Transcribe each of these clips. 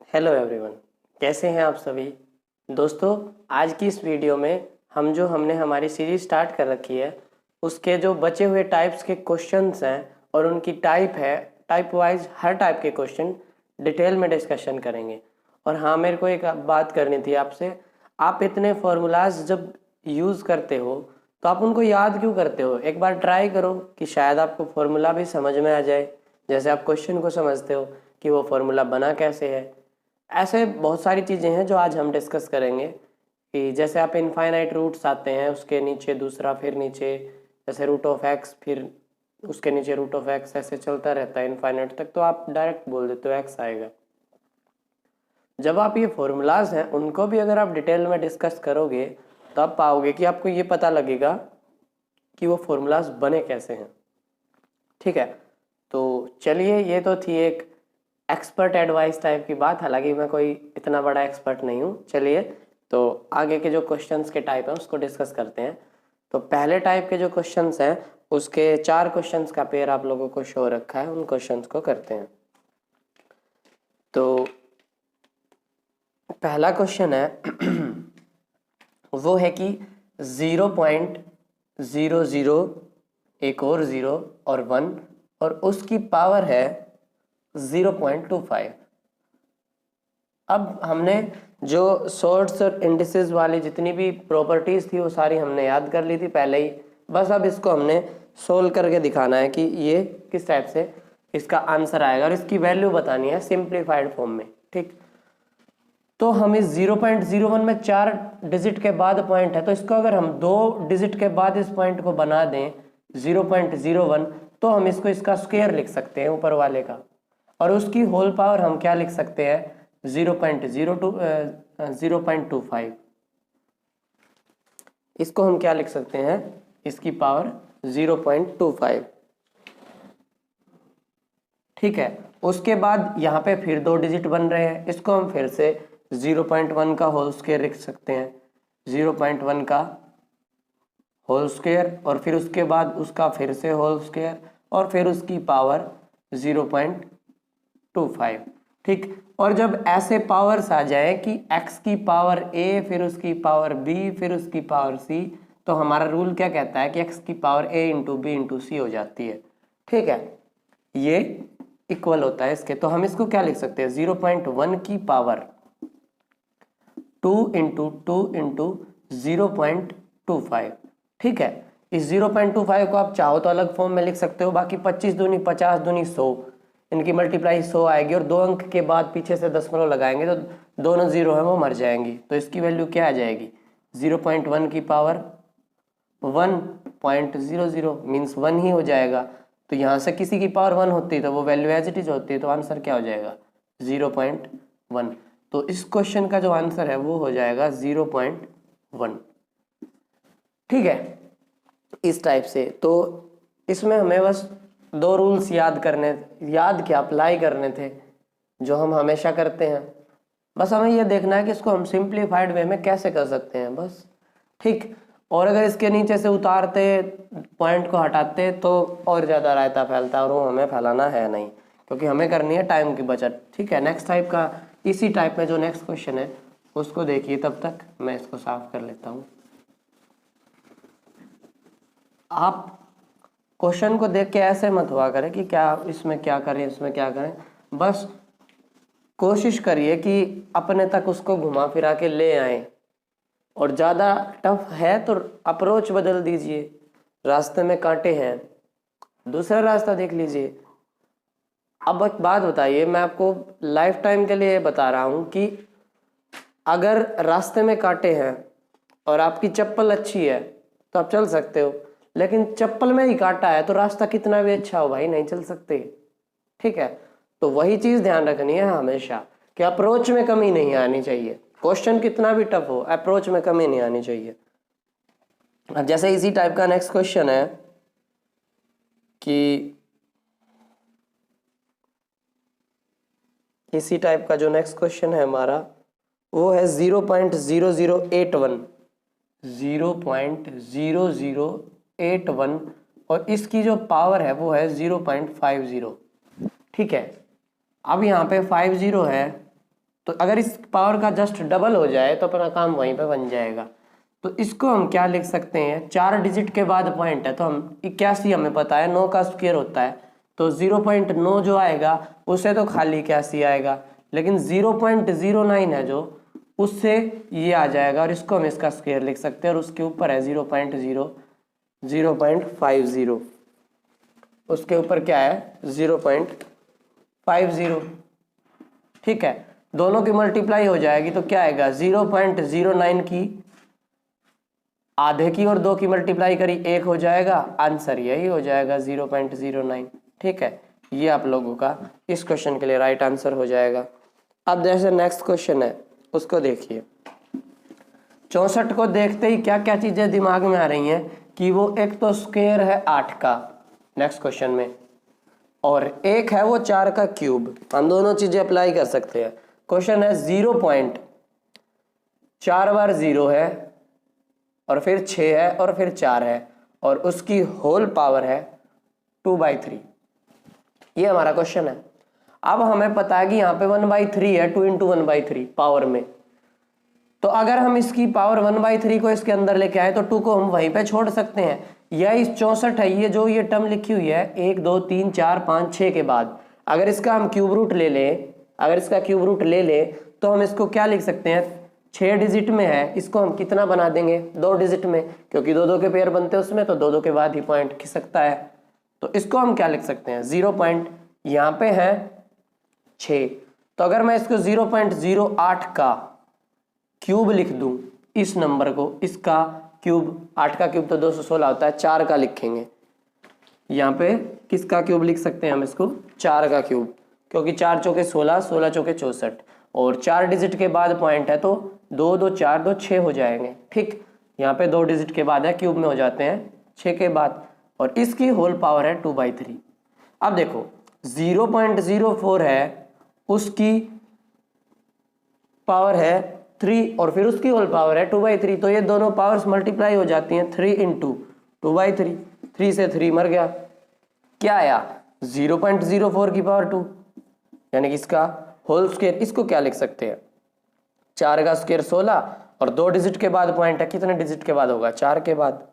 Hello everyone, कैसे हैं आप सभी दोस्तों। आज की इस वीडियो में हमने हमारी सीरीज स्टार्ट कर रखी है, उसके जो बचे हुए टाइप्स के क्वेश्चंस हैं और उनकी टाइप वाइज हर टाइप के क्वेश्चन डिटेल में डिस्कशन करेंगे। और हाँ, मेरे को एक बात करनी थी आपसे। आप इतने फार्मूलाज जब यूज़ करते हो तो आप उनको याद क्यों करते हो? एक बार ट्राई करो कि शायद आपको फार्मूला भी समझ में आ जाए, जैसे आप क्वेश्चन को समझते हो कि वो फार्मूला बना कैसे है। ऐसे बहुत सारी चीज़ें हैं जो आज हम डिस्कस करेंगे कि जैसे आप इनफाइनाइट रूट्स आते हैं, उसके नीचे दूसरा, फिर नीचे जैसे रूट ऑफ एक्स, फिर उसके नीचे रूट ऑफ एक्स, ऐसे चलता रहता है इनफाइनाइट तक, तो आप डायरेक्ट बोल देते हो एक्स आएगा। जब आप ये फॉर्मूलाज हैं उनको भी अगर आप डिटेल में डिस्कस करोगे तो आप पाओगे कि आपको ये पता लगेगा कि वो फॉर्मूलाज बने कैसे हैं। ठीक है, तो चलिए, ये तो थी एक एक्सपर्ट एडवाइस टाइप की बात। हालांकि मैं कोई इतना बड़ा एक्सपर्ट नहीं हूँ। चलिए, तो आगे के जो क्वेश्चंस के टाइप हैं उसको डिस्कस करते हैं। तो पहले टाइप के जो क्वेश्चंस हैं उसके 4 क्वेश्चंस का पेयर आप लोगों को शो रखा है, उन क्वेश्चंस को करते हैं। तो पहला क्वेश्चन है वो है कि 0.00, एक और 0 और 1, और उसकी पावर है 0.25। अब हमने जो सोर्ट्स और इंडिसेस वाली जितनी भी प्रॉपर्टीज थी वो सारी हमने याद कर ली थी पहले ही। बस अब इसको हमने सोल्व करके दिखाना है कि ये किस टाइप से इसका आंसर आएगा, और इसकी वैल्यू बतानी है सिंप्लीफाइड फॉर्म में। ठीक, तो हम इस 0.01 में 4 डिजिट के बाद पॉइंट है, तो इसको अगर हम 2 डिजिट के बाद इस पॉइंट को बना दें 0.01, तो हम इसको इसका स्क्वायर लिख सकते हैं ऊपर वाले का, और उसकी होल पावर हम क्या लिख सकते हैं 0.25। इसको हम क्या लिख सकते हैं, इसकी पावर 0.25। ठीक है, उसके बाद यहाँ पे फिर 2 डिजिट बन रहे हैं, इसको हम फिर से 0.1 का होल स्क्वायर लिख सकते हैं, 0.1 का होल स्क्वायर, और फिर उसके बाद उसका फिर से होल स्क्वायर, और फिर उसकी पावर 0.25। ठीक, और जब ऐसे पावर्स आ जाए कि x की पावर a, फिर उसकी पावर b, फिर उसकी पावर c, तो हमारा रूल क्या कहता है कि x की power a into b into c हो जाती है। ठीक है, ये इक्वल होता है इसके। तो हम इसको क्या लिख सकते हैं, 0.1 की पावर 2 इंटू 2 इंटू 0.25। ठीक है, इस 0.25 को आप चाहो तो अलग फॉर्म में लिख सकते हो। बाकी 25 दूनी 50 दूनी 100, इनकी मल्टीप्लाई 100 आएगी, और 2 अंक के बाद पीछे से दशमलव लगाएंगे तो दोनों जीरो है वो मर जाएंगी, तो इसकी वैल्यू क्या आ जाएगी 0.1 की पावर 1.00 मीन्स 1 ही हो जाएगा। तो यहाँ से किसी की पावर 1 होती है तो वो वैल्यू एज इट इज होती है, तो आंसर क्या हो जाएगा 0.1। तो इस क्वेश्चन का जो आंसर है वो हो जाएगा 0.1। ठीक है, इस टाइप से। तो इसमें हमें बस 2 रूल्स याद क्या अप्लाई करने थे, जो हम हमेशा करते हैं। बस हमें ये देखना है कि इसको हम सिंप्लीफाइड वे में कैसे कर सकते हैं, बस। ठीक, और अगर इसके नीचे से उतारते, पॉइंट को हटाते, तो और ज़्यादा रायता फैलता, और वो हमें फैलाना है नहीं, क्योंकि हमें करनी है टाइम की बचत। ठीक है, नेक्स्ट टाइप का, इसी टाइप में जो नेक्स्ट क्वेश्चन है उसको देखिए। तब तक मैं इसको साफ कर लेता हूँ। आप क्वेश्चन को देख के ऐसे मत हुआ करें कि क्या इसमें क्या करें, इसमें क्या करें। बस कोशिश करिए कि अपने तक उसको घुमा फिरा के ले आए, और ज़्यादा टफ है तो अप्रोच बदल दीजिए। रास्ते में कांटे हैं, दूसरा रास्ता देख लीजिए। अब एक बात बताइए, मैं आपको लाइफ टाइम के लिए बता रहा हूँ कि अगर रास्ते में कांटे हैं और आपकी चप्पल अच्छी है तो आप चल सकते हो, लेकिन चप्पल में ही कांटा है तो रास्ता कितना भी अच्छा हो भाई, नहीं चल सकते। ठीक है, तो वही चीज़ ध्यान रखनी है हमेशा कि अप्रोच में कमी नहीं आनी चाहिए। क्वेश्चन कितना भी टफ हो, अप्रोच में कमी नहीं आनी चाहिए। अब जैसे इसी टाइप का नेक्स्ट क्वेश्चन है कि इसी टाइप का जो नेक्स्ट क्वेश्चन है हमारा वो है 0.0081, 0.0081, और इसकी जो पावर है वो है 0.50। ठीक है, अब यहाँ पे 50 है तो अगर इस पावर का जस्ट डबल हो जाए तो अपना काम वहीं पे बन जाएगा। तो इसको हम क्या लिख सकते हैं, 4 डिजिट के बाद पॉइंट है तो हम 81 हमें पता है, 9 का स्क्वायर होता है तो 0.9 जो आएगा उससे तो खाली 81 आएगा, लेकिन 0.09 है जो उससे ये आ जाएगा और इसको हम इसका स्क्वायर लिख सकते हैं और उसके ऊपर है 0.50, उसके ऊपर क्या है 0.50। ठीक है, दोनों की मल्टीप्लाई हो जाएगी तो क्या आएगा 0.09 की आधे की और 2 की मल्टीप्लाई करी 1 हो जाएगा, आंसर यही हो जाएगा 0.09। ठीक है, ये आप लोगों का इस क्वेश्चन के लिए राइट आंसर हो जाएगा। अब जैसे नेक्स्ट क्वेश्चन है उसको देखिए। 64 को देखते ही क्या क्या चीजें दिमाग में आ रही हैं कि वो एक तो स्क्वायर है 8 का नेक्स्ट क्वेश्चन में, और एक है वो 4 का क्यूब। हम दोनों चीजें अप्लाई कर सकते हैं। क्वेश्चन है 0.4 बार 0 है और फिर 6 है और फिर 4 है और उसकी होल पावर है 2/3। ये हमारा क्वेश्चन है। अब हमें पता है कि यहाँ पे 1/3 है, 2 × 1/3 पावर में। तो अगर हम इसकी पावर 1/3 को इसके अंदर लेके आए तो 2 को हम वहीं पे छोड़ सकते हैं। या इस 64 है, ये जो ये टर्म लिखी हुई है 1 2 3 4 5 6 के बाद अगर इसका हम क्यूब रूट ले लें, तो हम इसको क्या लिख सकते हैं, 6 डिजिट में है, इसको हम कितना बना देंगे 2 डिजिट में, क्योंकि 2 2 के पेयर बनते हैं उसमें, तो 2 2 के बाद ही पॉइंट खिसकता है। तो इसको हम क्या लिख सकते हैं 0. यहाँ पे है 6, तो अगर मैं इसको 0.08 का क्यूब लिख दूं इस नंबर को, इसका क्यूब 8 का क्यूब तो 216 होता है, 4 का लिखेंगे। यहाँ पे किसका क्यूब लिख सकते हैं हम इसको 4 का क्यूब, क्योंकि 4 चौके 16, 16 चौके 64 और 4 डिजिट के बाद पॉइंट है तो 2 2 4 2 6 हो जाएंगे। ठीक, यहाँ पे 2 डिजिट के बाद है, क्यूब में हो जाते हैं 6 के बाद, और इसकी होल पावर है 2/3। अब देखो 0.04 है, उसकी पावर है 3 और फिर उसकी होल पावर है 2/3, तो ये दोनों पावर्स मल्टीप्लाई हो जाती हैं। 3 × 2/3, 3 से 3 मर गया, क्या आया 0.04 की पावर 2, यानी कि इसका होल स्क्वायर। इसको क्या लिख सकते हैं 4 का स्क्वायर 16 और 2 डिजिट के बाद पॉइंट है, कितने डिजिट के बाद होगा 4 के बाद,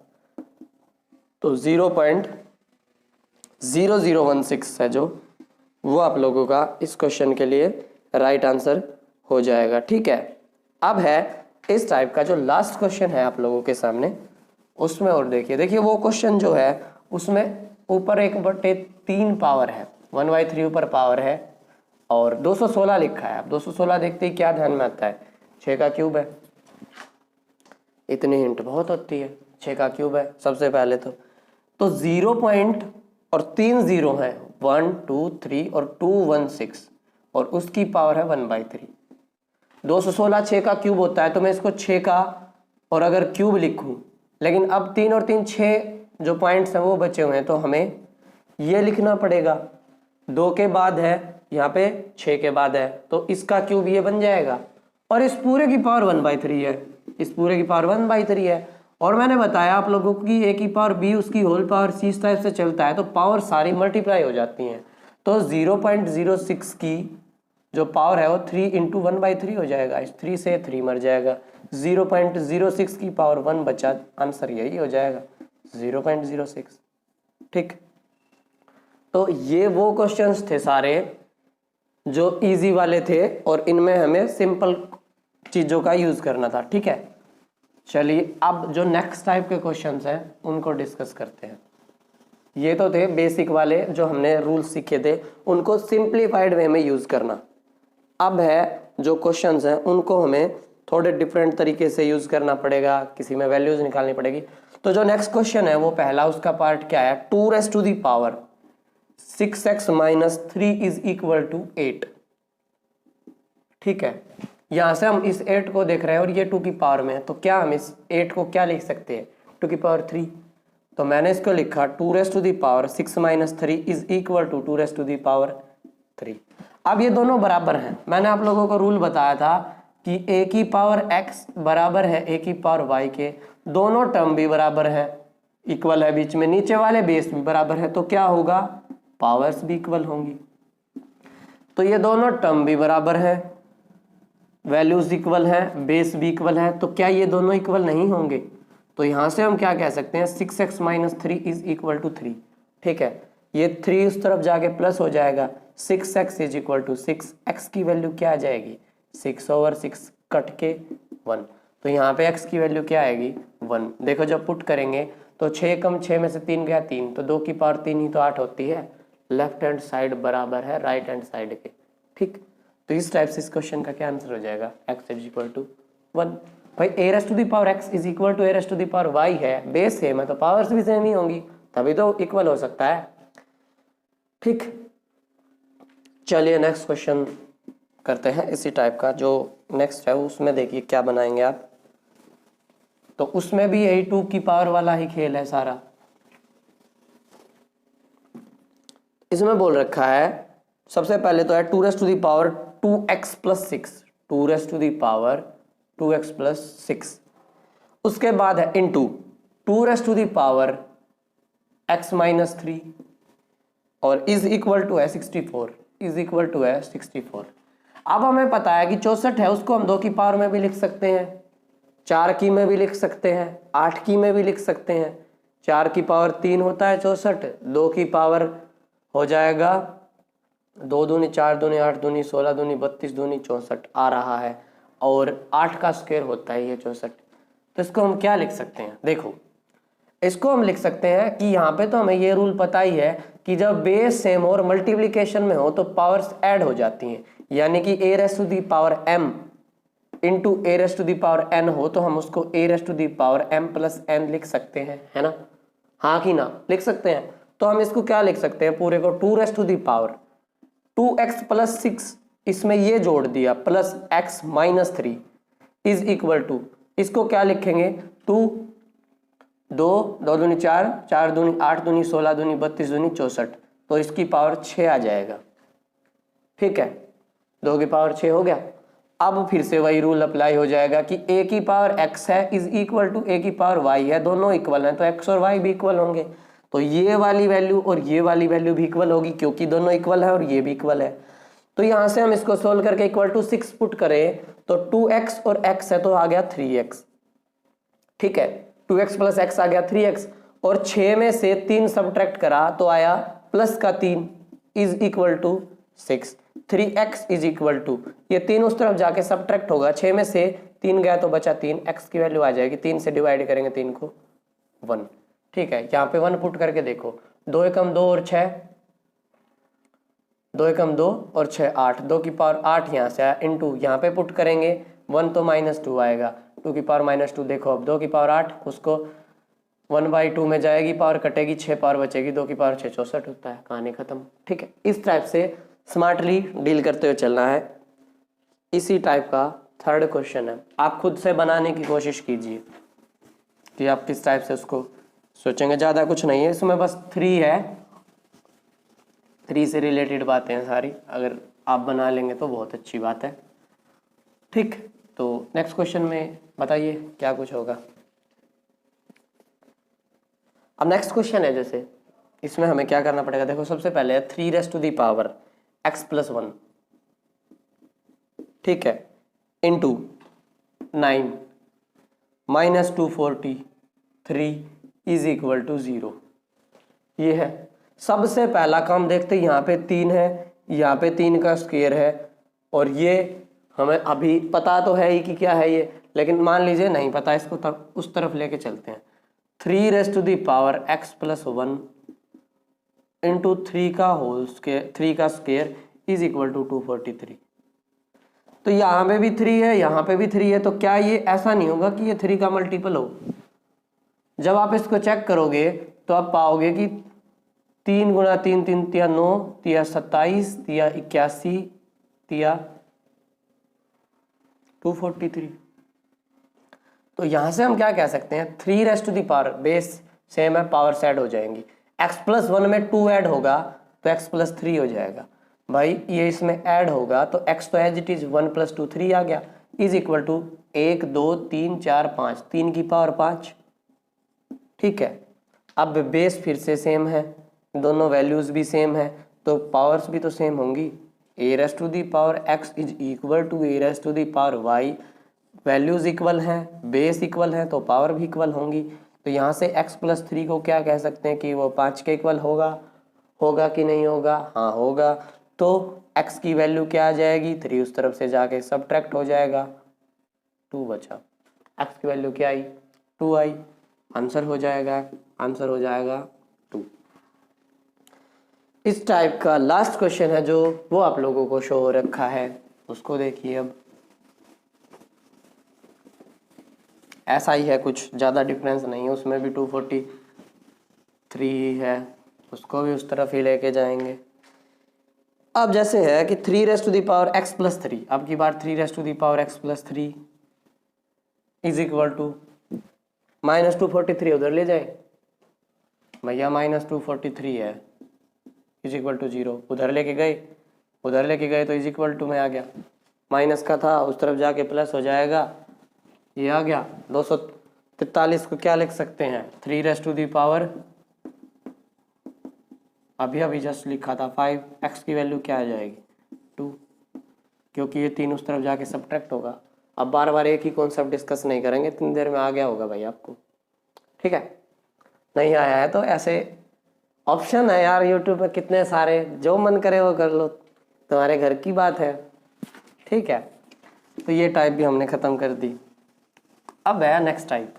तो 0.0016 है जो वो आप लोगों का इस क्वेश्चन के लिए राइट आंसर हो जाएगा। ठीक है, अब है इस टाइप का जो लास्ट क्वेश्चन है आप लोगों के सामने, उसमें और देखिए वो क्वेश्चन जो है उसमें ऊपर 1/3 पावर है, 1/3 ऊपर पावर है और 216 लिखा है। अब 216 देखते ही क्या ध्यान में आता है, 6 का क्यूब है। इतनी हिंट बहुत होती है, 6 का क्यूब है सबसे पहले तो 0 पॉइंट और 3 0 है, 1 2 3 और 216 और उसकी पावर है 1/3। 216 6 का क्यूब होता है, तो मैं इसको 6 का और अगर क्यूब लिखूं, लेकिन अब 3 और 3 6 जो पॉइंट्स हैं वो बचे हुए हैं, तो हमें ये लिखना पड़ेगा। 2 के बाद है, यहाँ पे 6 के बाद है, तो इसका क्यूब ये बन जाएगा और इस पूरे की पावर 1/3 है, इस पूरे की पावर 1/3 है। और मैंने बताया आप लोगों को कि a की पावर b उसकी होल पावर c इस टाइप से चलता है, तो पावर सारी मल्टीप्लाई हो जाती हैं। तो 0.06 की जो पावर है वो 3 × 1/3 हो जाएगा, इस 3 से 3 मर जाएगा, 0.06 की पावर 1 बचा, आंसर यही हो जाएगा 0.06। ठीक, तो ये वो क्वेश्चंस थे सारे जो इजी वाले थे और इनमें हमें सिंपल चीज़ों का यूज़ करना था। ठीक है, चलिए अब जो नेक्स्ट टाइप के क्वेश्चंस हैं उनको डिस्कस करते हैं। ये तो थे बेसिक वाले जो हमने रूल्स सीखे थे, उनको सिंप्लीफाइड वे में यूज़ करना। अब है जो क्वेश्चंस हैं उनको हमें थोड़े डिफरेंट तरीके से यूज़ करना पड़ेगा, किसी में वैल्यूज़ निकालनी पड़ेगी। तो जो नेक्स्ट क्वेश्चन है वो पहला उसका पार्ट क्या है, 2 6x - 3 = 8। ठीक है, यहाँ से हम इस 8 को देख रहे हैं और ये 2 की पावर में है, तो क्या हम इस 8 को क्या लिख सकते हैं 2 की पावर 3। तो मैंने इसको लिखा 2 6 - 3 = 2 3। अब ये दोनों बराबर हैं। मैंने आप लोगों को रूल बताया था कि a की पावर x बराबर है a की पावर y के, दोनों टर्म भी बराबर है, इक्वल है, बीच में नीचे वाले बेस भी बराबर है, तो क्या होगा पावर्स भी इक्वल होंगी। तो ये दोनों टर्म भी बराबर है, वैल्यूज इक्वल है, बेस भी इक्वल है, तो क्या ये दोनों इक्वल नहीं होंगे? तो यहाँ से हम क्या कह सकते हैं 6x minus 3 is equal to 3। ठीक है, ये 3 उस तरफ जाके प्लस हो जाएगा, 6x is equal to 6, x की वैल्यू क्या आ जाएगी 6/6 कट के 1, तो यहाँ पे x की वैल्यू क्या आएगी 1। देखो जब पुट करेंगे तो 6 कम 6 में से 3 गया 3, तो 2 की पावर 3 ही तो 8 होती है। लेफ्ट हैंड साइड बराबर है राइट हैंड साइड के। ठीक, तो इस टाइप से इस क्वेश्चन का क्या आंसर हो जाएगा x इज इक्वल टू 1। भाई a raise to the power x is equal to a raise to the power y है, बेस सेम है तो पावर्स भी सेम ही होंगी, तभी तो इक्वल हो सकता है। ठीक, चलिए नेक्स्ट क्वेश्चन करते हैं इसी टाइप का। जो नेक्स्ट है उसमें देखिए क्या बनाएंगे आप, तो उसमें भी यही 2 की पावर वाला ही खेल है सारा। इसमें बोल रखा है सबसे पहले तो है 2 raise to the power 2x plus 6, 2 raise to the power 2x plus 6। उसके बाद है into 2 raise to the power x minus 3 और इज इक्वल टू है 64, इज इक्वल टू है 64। अब हमें पता है कि 64 है, उसको हम 2 की पावर में भी लिख सकते हैं, 4 की में भी लिख सकते हैं, 8 की में भी लिख सकते हैं। 4 की पावर 3 होता है 64, 2 की पावर हो जाएगा 2 दूनी 4 दूनी 8 दूनी 16 दूनी 32 दूनी 64 आ रहा है, और 8 का स्क्वायर होता है ये 64। तो इसको हम क्या लिख सकते हैं, देखो इसको हम लिख सकते हैं कि यहाँ पे तो हमें ये रूल पता ही है कि जब बेस सेम हो और मल्टीप्लिकेशन में हो तो पावर्स ऐड हो जाती हैं, यानी कि a raise to the power m into a raise to the power n हो तो हम उसको a raise to the power m plus n लिख सकते हैं, है ना, हाँ कि ना, लिख सकते हैं। तो हम इसको क्या लिख सकते हैं पूरे को 2 raise to the power 2x plus 6, इसमें ये जोड़ दिया plus x minus 3 is equal to, इसको क्या लिखेंगे 2 2 दूनी 4 4 दूनी 8 दूनी 16 दूनी 32 दूनी 64, तो इसकी पावर 6 आ जाएगा। ठीक है, 2 की पावर 6 हो गया। अब फिर से वही रूल अप्लाई हो जाएगा कि a की पावर x है इज इक्वल टू a की पावर y है, दोनों इक्वल हैं तो x और y भी इक्वल होंगे, तो ये वाली वैल्यू और ये वाली वैल्यू भी इक्वल होगी क्योंकि दोनों इक्वल है और ये भी इक्वल है। तो यहाँ से हम इसको सोल्व करके इक्वल टू 6 पुट करें तो 2x और x है तो आ गया 3x। ठीक है, 2x प्लस x आ गया 3x, और 6 में से 3 सब्ट्रैक्ट करा तो आया प्लस का 3 is equal to 6। 3x is equal to, ये 3 उस तरफ जाके सब्ट्रैक्ट होगा, 6 में से 3 गया तो बचा 3, x की वैल्यू आ जाएगी 3 से डिवाइड करेंगे 3 को 1। ठीक है, यहाँ पे 1 पुट करके देखो, 2 एकम 2 और 6, 2 एकम 2 और 6 8, 2 की पावर 8 यहाँ से आया इंटू यहाँ पे पुट करेंगे 1 तो -2 आएगा, 2 की पावर -2। देखो अब 2 की पावर 8, उसको 1/2 में जाएगी, पावर कटेगी 6 पावर बचेगी, 2 की पावर 6 64 होता है, कहानी खत्म। ठीक है, इस टाइप से स्मार्टली डील करते हुए चलना है। इसी टाइप का थर्ड क्वेश्चन है, आप खुद से बनाने की कोशिश कीजिए कि आप किस टाइप से उसको सोचेंगे। ज़्यादा कुछ नहीं है इसमें, बस 3 है, 3 से रिलेटेड बातें हैं सारी, अगर आप बना लेंगे तो बहुत अच्छी बात है। ठीक, तो नेक्स्ट क्वेश्चन में बताइए क्या कुछ होगा। अब नेक्स्ट क्वेश्चन है, जैसे इसमें हमें क्या करना पड़ेगा, देखो सबसे पहले है 3 raise to the power x plus 1, ठीक है, into 9 minus 243 is equal to 0। ये है सबसे पहला काम। देखते हैं यहाँ पे 3 है, यहाँ पे 3 का स्क्वायर है, और ये हमें अभी पता तो है ही कि क्या है ये, लेकिन मान लीजिए नहीं पता, इसको उस तरफ लेके चलते हैं। 3 raise to the power x plus 1 into 3 का होल स्क्वायर, 3 का स्क्वायर इज इक्वल टू 243। तो यहाँ पे भी 3 है, यहाँ पे भी 3 है, तो क्या ये ऐसा नहीं होगा कि ये 3 का मल्टीपल हो? जब आप इसको चेक करोगे तो आप पाओगे कि 3 गुणा 3 3 तिया 9 तिया 27 तिया 81 तिया 243। तो यहां से हम क्या कह सकते हैं, 3 raise to the power, base same है, पावर ऐड हो जाएंगी, x प्लस 1 में 2 ऐड होगा तो x प्लस 3 हो जाएगा। भाई ये इसमें ऐड होगा तो x तो एज इट इज 1 प्लस 2 3 आ गया, इज इक्वल टू 1 2 3 4 5, 3 की पावर 5। ठीक है, अब बेस फिर से सेम है, दोनों वैल्यूज भी सेम है तो पावर्स भी तो सेम होंगी। A raise to the power x is equal to a raise to the power y, values equal हैं, बेस इक्वल हैं तो पावर भी इक्वल होंगी। तो यहाँ से x प्लस 3 को क्या कह सकते हैं कि वो 5 के इक्वल होगा कि नहीं होगा? हाँ होगा। तो x की वैल्यू क्या आ जाएगी? 3 उस तरफ से जाके सबट्रैक्ट हो जाएगा, 2 बचा। x की वैल्यू क्या आई? 2 आई। आंसर हो जाएगा 2। इस टाइप का लास्ट क्वेश्चन है जो वो आप लोगों को शो हो रखा है, उसको देखिए। अब ऐसा ही है, कुछ ज़्यादा डिफरेंस नहीं है, उसमें भी 243 है, उसको भी उस तरफ ही लेके जाएंगे। अब जैसे है कि 3 raise to the power x plus 3, अब की बार 3 raise to the power x plus 3 is equal to -243, उधर ले जाए भैया, -243 है इज इक्वल टू 0, उधर लेके गए तो इज इक्वल टू में आ गया, माइनस का था उस तरफ जाके प्लस हो जाएगा, ये आ गया। 243 को क्या लिख सकते हैं? 3 रेस टू दी पावर, अभी जस्ट लिखा था 5, x की वैल्यू क्या आ जाएगी? 2, क्योंकि ये 3 उस तरफ जाके सब्ट्रैक्ट होगा। अब बार बार एक ही कॉन्सेप्ट डिस्कस नहीं करेंगे, इतनी देर में आ गया होगा भाई आपको, ठीक है? नहीं आया है तो ऐसे ऑप्शन है यार यूट्यूब पे कितने सारे, जो मन करे वो कर लो, तुम्हारे घर की बात है, ठीक है? तो ये टाइप भी हमने ख़त्म कर दी। अब है नेक्स्ट टाइप।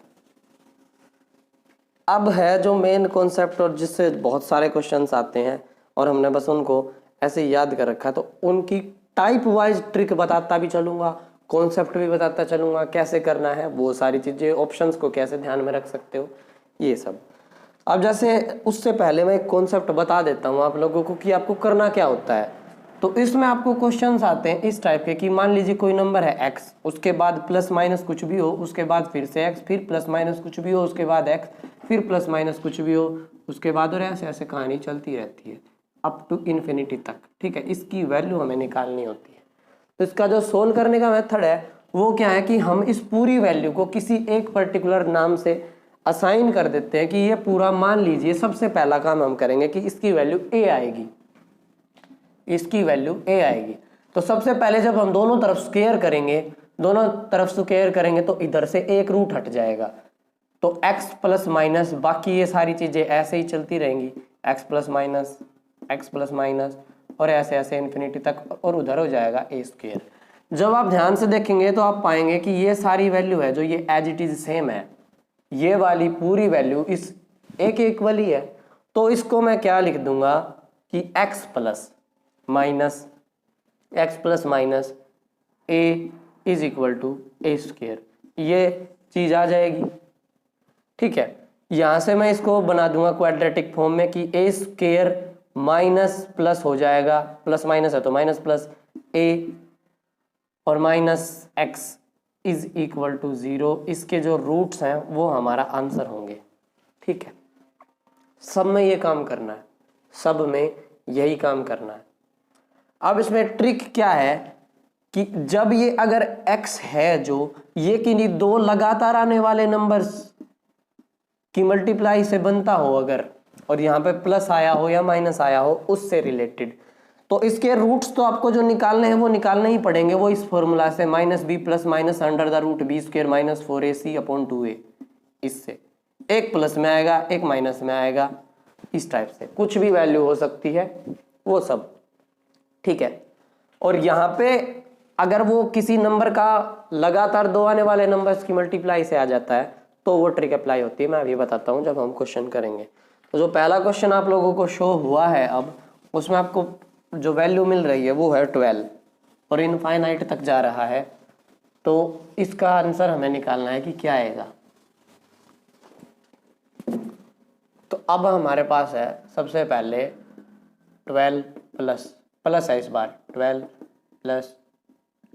अब है जो मेन कॉन्सेप्ट और जिससे बहुत सारे क्वेश्चंस आते हैं और हमने बस उनको ऐसे याद कर रखा है, तो उनकी टाइप वाइज ट्रिक बताता भी चलूँगा, कॉन्सेप्ट भी बताता चलूँगा, कैसे करना है वो सारी चीज़ें, ऑप्शंस को कैसे ध्यान में रख सकते हो, ये सब। अब जैसे उससे पहले मैं एक कॉन्सेप्ट बता देता हूँ आप लोगों को कि आपको करना क्या होता है। तो इसमें आपको क्वेश्चंस आते हैं इस टाइप के कि मान लीजिए कोई नंबर है x, उसके बाद प्लस माइनस कुछ भी हो, उसके बाद फिर से x, फिर प्लस माइनस कुछ भी हो, उसके बाद x, फिर प्लस माइनस कुछ भी हो, उसके बाद, और ऐसे ऐसे कहानी चलती रहती है अप टू इन्फिनिटी तक, ठीक है? इसकी वैल्यू हमें निकालनी होती है। तो इसका जो सोल्व करने का मेथड है वो क्या है कि हम इस पूरी वैल्यू को किसी एक पर्टिकुलर नाम से असाइन कर देते हैं कि ये पूरा, मान लीजिए सबसे पहला काम हम करेंगे कि इसकी वैल्यू a आएगी, इसकी वैल्यू a आएगी। तो सबसे पहले जब हम दोनों तरफ स्क्वायर करेंगे तो इधर से एक रूट हट जाएगा, तो x प्लस माइनस, बाकी ये सारी चीजें ऐसे ही चलती रहेंगी, x प्लस माइनस और ऐसे ऐसे इन्फिनिटी तक, और उधर हो जाएगा a स्क्वायर। जब आप ध्यान से देखेंगे तो आप पाएंगे कि ये सारी वैल्यू है जो ये एज इट इज सेम है, ये वाली पूरी वैल्यू इस a के इक्वल ही है। तो इसको मैं क्या लिख दूंगा कि x plus minus a is equal to a square, ये चीज आ जाएगी, ठीक है? यहां से मैं इसको बना दूंगा क्वाड्रेटिक फॉर्म में कि a स्क्वायर माइनस प्लस हो जाएगा, प्लस माइनस है तो माइनस प्लस a और minus x is equal to 0। इसके जो रूट्स हैं वो हमारा आंसर होंगे, ठीक है? सब में ये काम करना है, सब में यही काम करना है। अब इसमें ट्रिक क्या है कि जब ये अगर x है जो ये किन्हीं दो लगातार आने वाले नंबर्स की मल्टीप्लाई से बनता हो अगर, और यहाँ पे प्लस आया हो या माइनस आया हो उससे रिलेटेड, तो इसके रूट्स तो आपको जो निकालने हैं वो निकालने ही पड़ेंगे, वो इस फॉर्मूला से -b plus minus under the root b square minus 4ac upon 2a, इससे एक प्लस में आएगा एक माइनस में आएगा, इस टाइप से कुछ भी वैल्यू हो सकती है वो सब, ठीक है? और यहाँ पे अगर वो किसी नंबर का लगातार दो आने वाले नंबर्स की मल्टीप्लाई से आ जाता है तो वो ट्रिक अप्लाई होती है, मैं अभी बताता हूँ जब हम क्वेश्चन करेंगे। तो जो पहला क्वेश्चन आप लोगों को शो हुआ है अब, उसमें आपको जो वैल्यू मिल रही है वो है 12 और इनफाइनाइट तक जा रहा है, तो इसका आंसर हमें निकालना है कि क्या आएगा। तो अब हमारे पास है सबसे पहले 12 प्लस है, इस बार 12 प्लस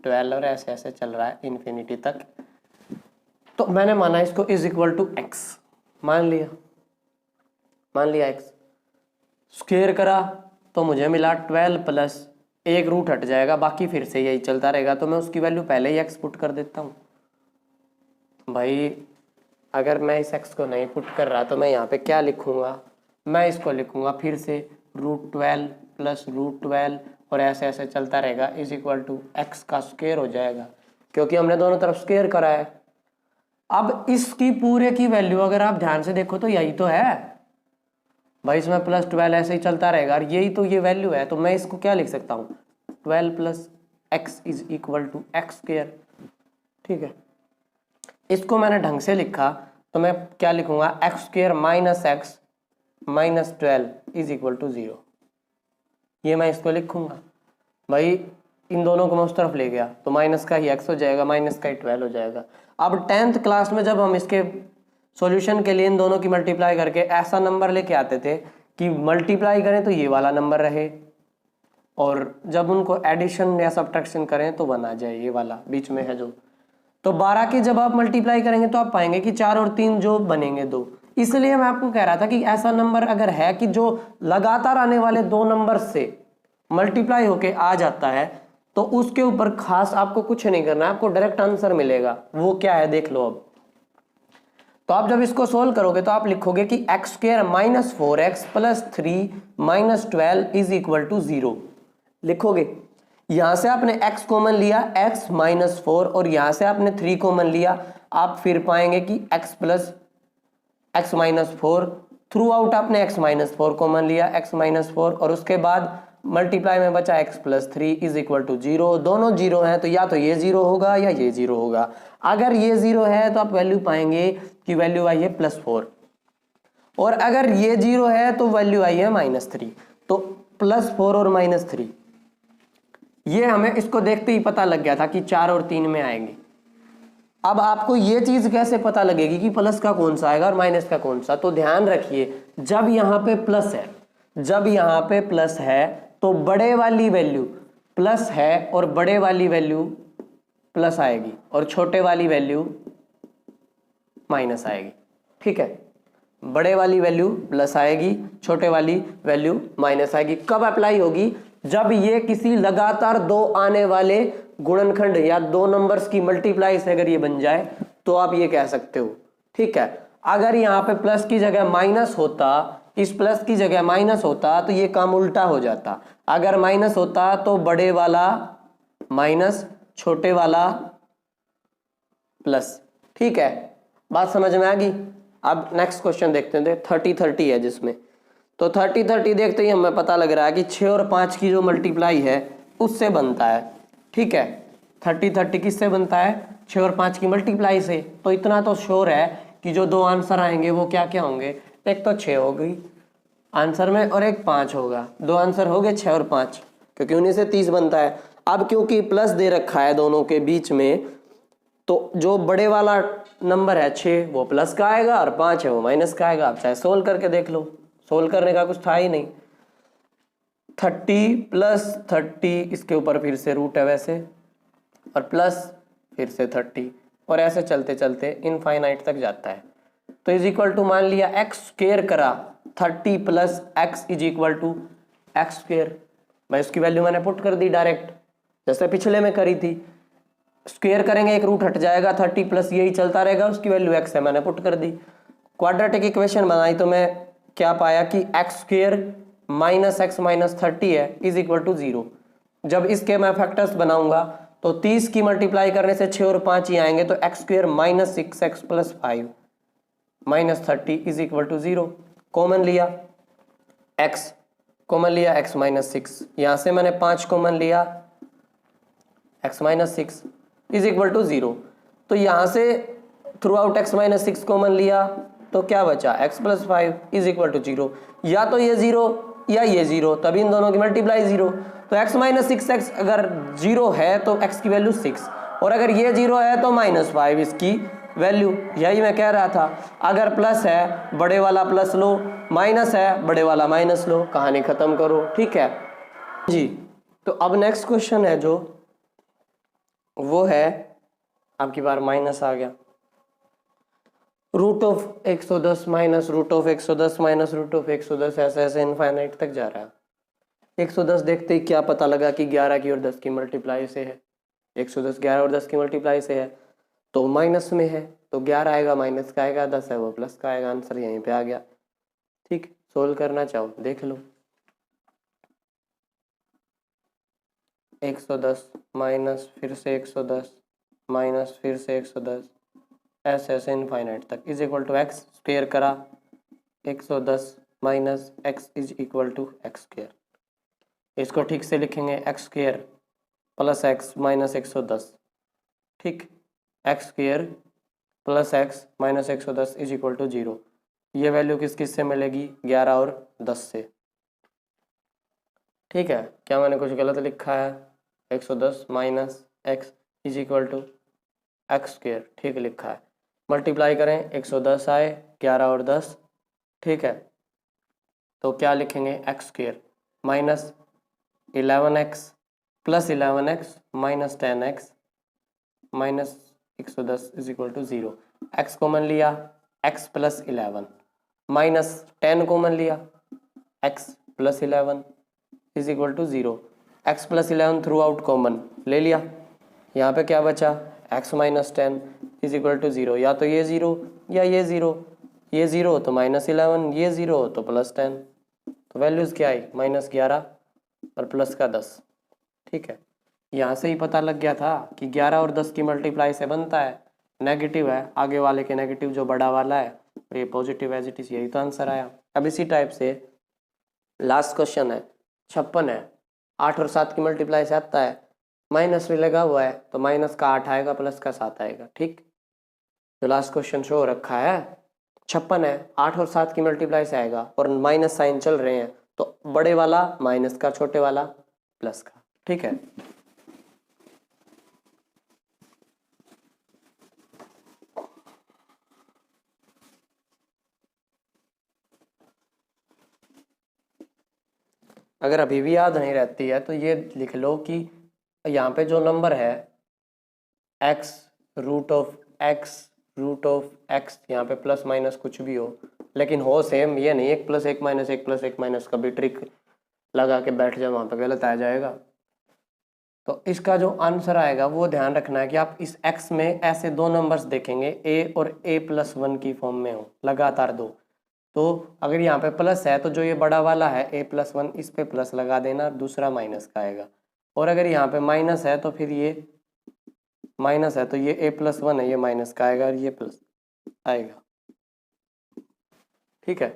12 और ऐसे ऐसे चल रहा है इन्फिनिटी तक। तो मैंने माना इसको इज इक्वल टू x, मान लिया x, स्क्वायर करा तो मुझे मिला 12 प्लस एक रूट हट जाएगा, बाकी फिर से यही चलता रहेगा, तो मैं उसकी वैल्यू पहले ही x पुट कर देता हूँ। भाई अगर मैं इस x को नहीं पुट कर रहा तो मैं यहाँ पे क्या लिखूंगा, मैं इसको लिखूंगा फिर से √12 प्लस √12 और ऐसे ऐसे चलता रहेगा, इज इक्वल टू एक्स का स्क्वायर हो जाएगा, क्योंकि हमने दोनों तरफ स्क्वायर करा है। अब इसकी पूरे की वैल्यू अगर आप ध्यान से देखो तो यही तो है भाई, इसमें प्लस 12 ऐसे ही चलता रहेगा, और यही तो ये वैल्यू है। तो मैं इसको क्या लिख सकता हूँ, 12 plus x is equal to x square. ठीक है, इसको मैंने ढंग से लिखा तो मैं क्या लिखूंगा, x square minus x minus 12 is equal to 0। ये मैं इसको लिखूंगा भाई, इन दोनों को मैं उस तरफ ले गया तो माइनस का ही एक्स हो जाएगा, माइनस का ही 12 हो जाएगा। अब 10th क्लास में जब हम इसके सॉल्यूशन के लिए इन दोनों की मल्टीप्लाई करके ऐसा नंबर लेके आते थे कि मल्टीप्लाई करें तो ये वाला नंबर रहे, और जब उनको एडिशन या सब्ट्रैक्शन करें तो 1 आ जाए, ये वाला बीच में है जो। तो 12 की जब आप मल्टीप्लाई करेंगे तो आप पाएंगे कि 4 और 3 जो बनेंगे 2। इसलिए मैं आपको कह रहा था कि ऐसा नंबर अगर है कि जो लगातार आने वाले दो नंबर से मल्टीप्लाई होके आ जाता है तो उसके ऊपर खास आपको कुछ नहीं करना है, आपको डायरेक्ट आंसर मिलेगा। वो क्या है देख लो। अब तो आप जब इसको सोल्व करोगे तो आप लिखोगे कि x square minus 4x plus 3 minus 12 is equal to 0 लिखोगे। यहां से आपने x कॉमन लिया, x माइनस 4, और यहां से आपने 3 कॉमन लिया। आप फिर पाएंगे कि x plus x minus 4, throughout आपने x माइनस 4 कॉमन लिया, x माइनस 4, और उसके बाद मल्टीप्लाई में बचा x plus 3 is equal to 0। दोनों 0 हैं तो या तो ये 0 होगा या ये 0 होगा। अगर ये 0 है तो आप वैल्यू पाएंगे कि वैल्यू आई है प्लस 4, और अगर ये 0 है तो वैल्यू आई है माइनस 3। तो प्लस 4 और माइनस 3, ये हमें इसको देखते ही पता लग गया था कि 4 और 3 में आएंगे। अब आपको ये चीज कैसे पता लगेगी कि प्लस का कौन सा आएगा और माइनस का कौन सा? तो ध्यान रखिए, जब यहां पे प्लस है, जब यहां पे प्लस है तो बड़े वाली वैल्यू प्लस है और बड़े वाली वैल्यू प्लस आएगी, और छोटे वाली वैल्यू माइनस आएगी। ठीक है, बड़े वाली वैल्यू प्लस आएगी, छोटे वाली वैल्यू माइनस आएगी। कब अप्लाई होगी? जब ये किसी लगातार दो आने वाले गुणनखंड या दो नंबर्स की मल्टीप्लाई से अगर ये बन जाए तो आप ये कह सकते हो। ठीक है, अगर यहाँ पे प्लस की जगह माइनस होता, इस प्लस की जगह माइनस होता तो ये काम उल्टा हो जाता। अगर माइनस होता तो बड़े वाला माइनस, छोटे वाला प्लस। ठीक है, बात समझ में आ गई? अब नेक्स्ट क्वेश्चन देखते हैं। 30-30 है जिसमें, तो 30-30 देखते ही हमें पता लग रहा है कि 6 और 5 की जो मल्टीप्लाई है उससे बनता है। ठीक है, 30-30 किससे बनता है? 6 और 5 की मल्टीप्लाई से। तो इतना तो श्योर है कि जो दो आंसर आएंगे वो क्या क्या होंगे? एक तो 6 हो गई आंसर में, और एक 5 होगा। दो आंसर हो गए 6 और 5, क्योंकि उन्हीं से 30 बनता है। अब क्योंकि प्लस दे रखा है दोनों के बीच में, तो जो बड़े वाला नंबर है 6 वो प्लस का आएगा, और 5 है वो माइनस का आएगा। आप चाहे सोल्व करके देख लो, सोल्व करने का कुछ था ही नहीं। 30 प्लस 30, इसके ऊपर फिर से रूट है वैसे, और प्लस फिर से 30, और ऐसे चलते चलते इनफाइनाइट तक जाता है। तो इज इक्वल टू मान लिया एक्स स्क्वायर करा, 30 plus x is equal to x square. मैं उसकी वैल्यू मैंने पुट कर दी डायरेक्ट, जैसे पिछले में करी थी। स्क्वायर करेंगे एक रूट हट जाएगा, 30 प्लस यही चलता रहेगा, उसकी वैल्यू एक्स है, मैंने पुट कर दी। क्वाड्रेटिक इक्वेशन बनाई तो मैं क्या पाया कि x square minus x minus 30 है इज इक्वल टू 0। जब इसके मैं फैक्टर्स बनाऊंगा तो 30 की मल्टीप्लाई करने से 6 और 5 ही आएंगे, तो x square minus 6x plus 5 minus 30 is equal to 0। Common लिया, x कॉमन लिया, x माइनस 6, यहां से मैंने 5 कॉमन लिया, x minus 6 is equal to 0। तो यहां से throughout x minus 6 common लिया तो क्या बचा? x plus 5 is equal to 0। या तो ये 0 या ये 0, तभी इन दोनों की मल्टीप्लाई 0। तो x माइनस 6x अगर 0 है तो x की वैल्यू 6, और अगर ये 0 है तो माइनस 5 इसकी वैल्यू। यही मैं कह रहा था, अगर प्लस है बड़े वाला प्लस लो, माइनस है बड़े वाला माइनस लो, कहानी खत्म करो। ठीक है जी। तो अब नेक्स्ट क्वेश्चन है जो वो है, आपकी बार माइनस आ गया, root of 110 minus root of 110 minus root of 110, ऐसे ऐसे इनफाइनाइट तक जा रहा है। 110 देखते ही क्या पता लगा कि 11 की और 10 की मल्टीप्लाई से है। 110 11 और 10 की मल्टीप्लाई से है तो माइनस में है, तो 11 आएगा माइनस का आएगा, 10 है वो प्लस का आएगा। आंसर यहीं पे आ गया। ठीक, सोल्व करना चाहो देख लो। 110 माइनस फिर से 110 माइनस फिर से 110 ऐसे ऐसे इनफाइनाइट तक is equal to x square करा 110 minus x is equal to x square. इसको ठीक से लिखेंगे x square plus x minus 110, ठीक, x square plus x minus 110 is equal to 0। ये वैल्यू किस किस से मिलेगी, 11 और 10 से, ठीक है। क्या मैंने कुछ गलत लिखा है, 110 minus x is equal to x square, ठीक लिखा है। मल्टीप्लाई करें 110 आए 11 और 10, ठीक है, तो क्या लिखेंगे x square minus 11x plus 11x minus 10x minus 110 is equal to 0। x common लिया x प्लस 11 माइनस 10 कॉमन लिया x plus 11 is equal to 0। x plus 11 throughout common ले लिया, यहाँ पे क्या बचा x minus 10 is equal to 0। या तो ये 0 या ये 0, ये 0 हो तो माइनस 11, ये 0 हो तो प्लस 10, तो वैल्यूज़ क्या आई माइनस 11 और प्लस का 10, ठीक है। यहाँ से ही पता लग गया था कि 11 और 10 की मल्टीप्लाई से बनता है, नेगेटिव है आगे वाले के नेगेटिव जो बड़ा वाला है और ये पॉजिटिव एज इट इज, यही तो आंसर आया। अब इसी टाइप से लास्ट क्वेश्चन है 56 है, 8 और 7 की मल्टीप्लाई से आता है, माइनस भी लगा हुआ है तो माइनस का 8 आएगा प्लस का 7 आएगा, ठीक। जो लास्ट क्वेश्चन शो रखा है 56 है, 8 और 7 की मल्टीप्लाई से आएगा और माइनस साइन चल रहे हैं तो बड़े वाला माइनस का, छोटे वाला प्लस का, ठीक है। अगर अभी भी याद नहीं रहती है तो ये लिख लो कि यहाँ पे जो नंबर है x रूट ऑफ x, यहाँ पे प्लस माइनस कुछ भी हो लेकिन हो सेम, ये नहीं 1 प्लस 1 माइनस 1 प्लस 1 माइनस, कभी ट्रिक लगा के बैठ जाए वहाँ पे गलत आ जाएगा। तो इसका जो आंसर आएगा वो ध्यान रखना है कि आप इस x में ऐसे दो नंबर्स देखेंगे a और a प्लस 1 की फॉर्म में हो, लगातार दो। तो अगर यहाँ पे प्लस है तो जो ये बड़ा वाला है a प्लस 1 इस पे प्लस लगा देना, दूसरा माइनस का आएगा। और अगर यहाँ पे माइनस है तो फिर ये माइनस है तो ये a प्लस 1 है, ये माइनस का आएगा और ये प्लस आएगा, ठीक है।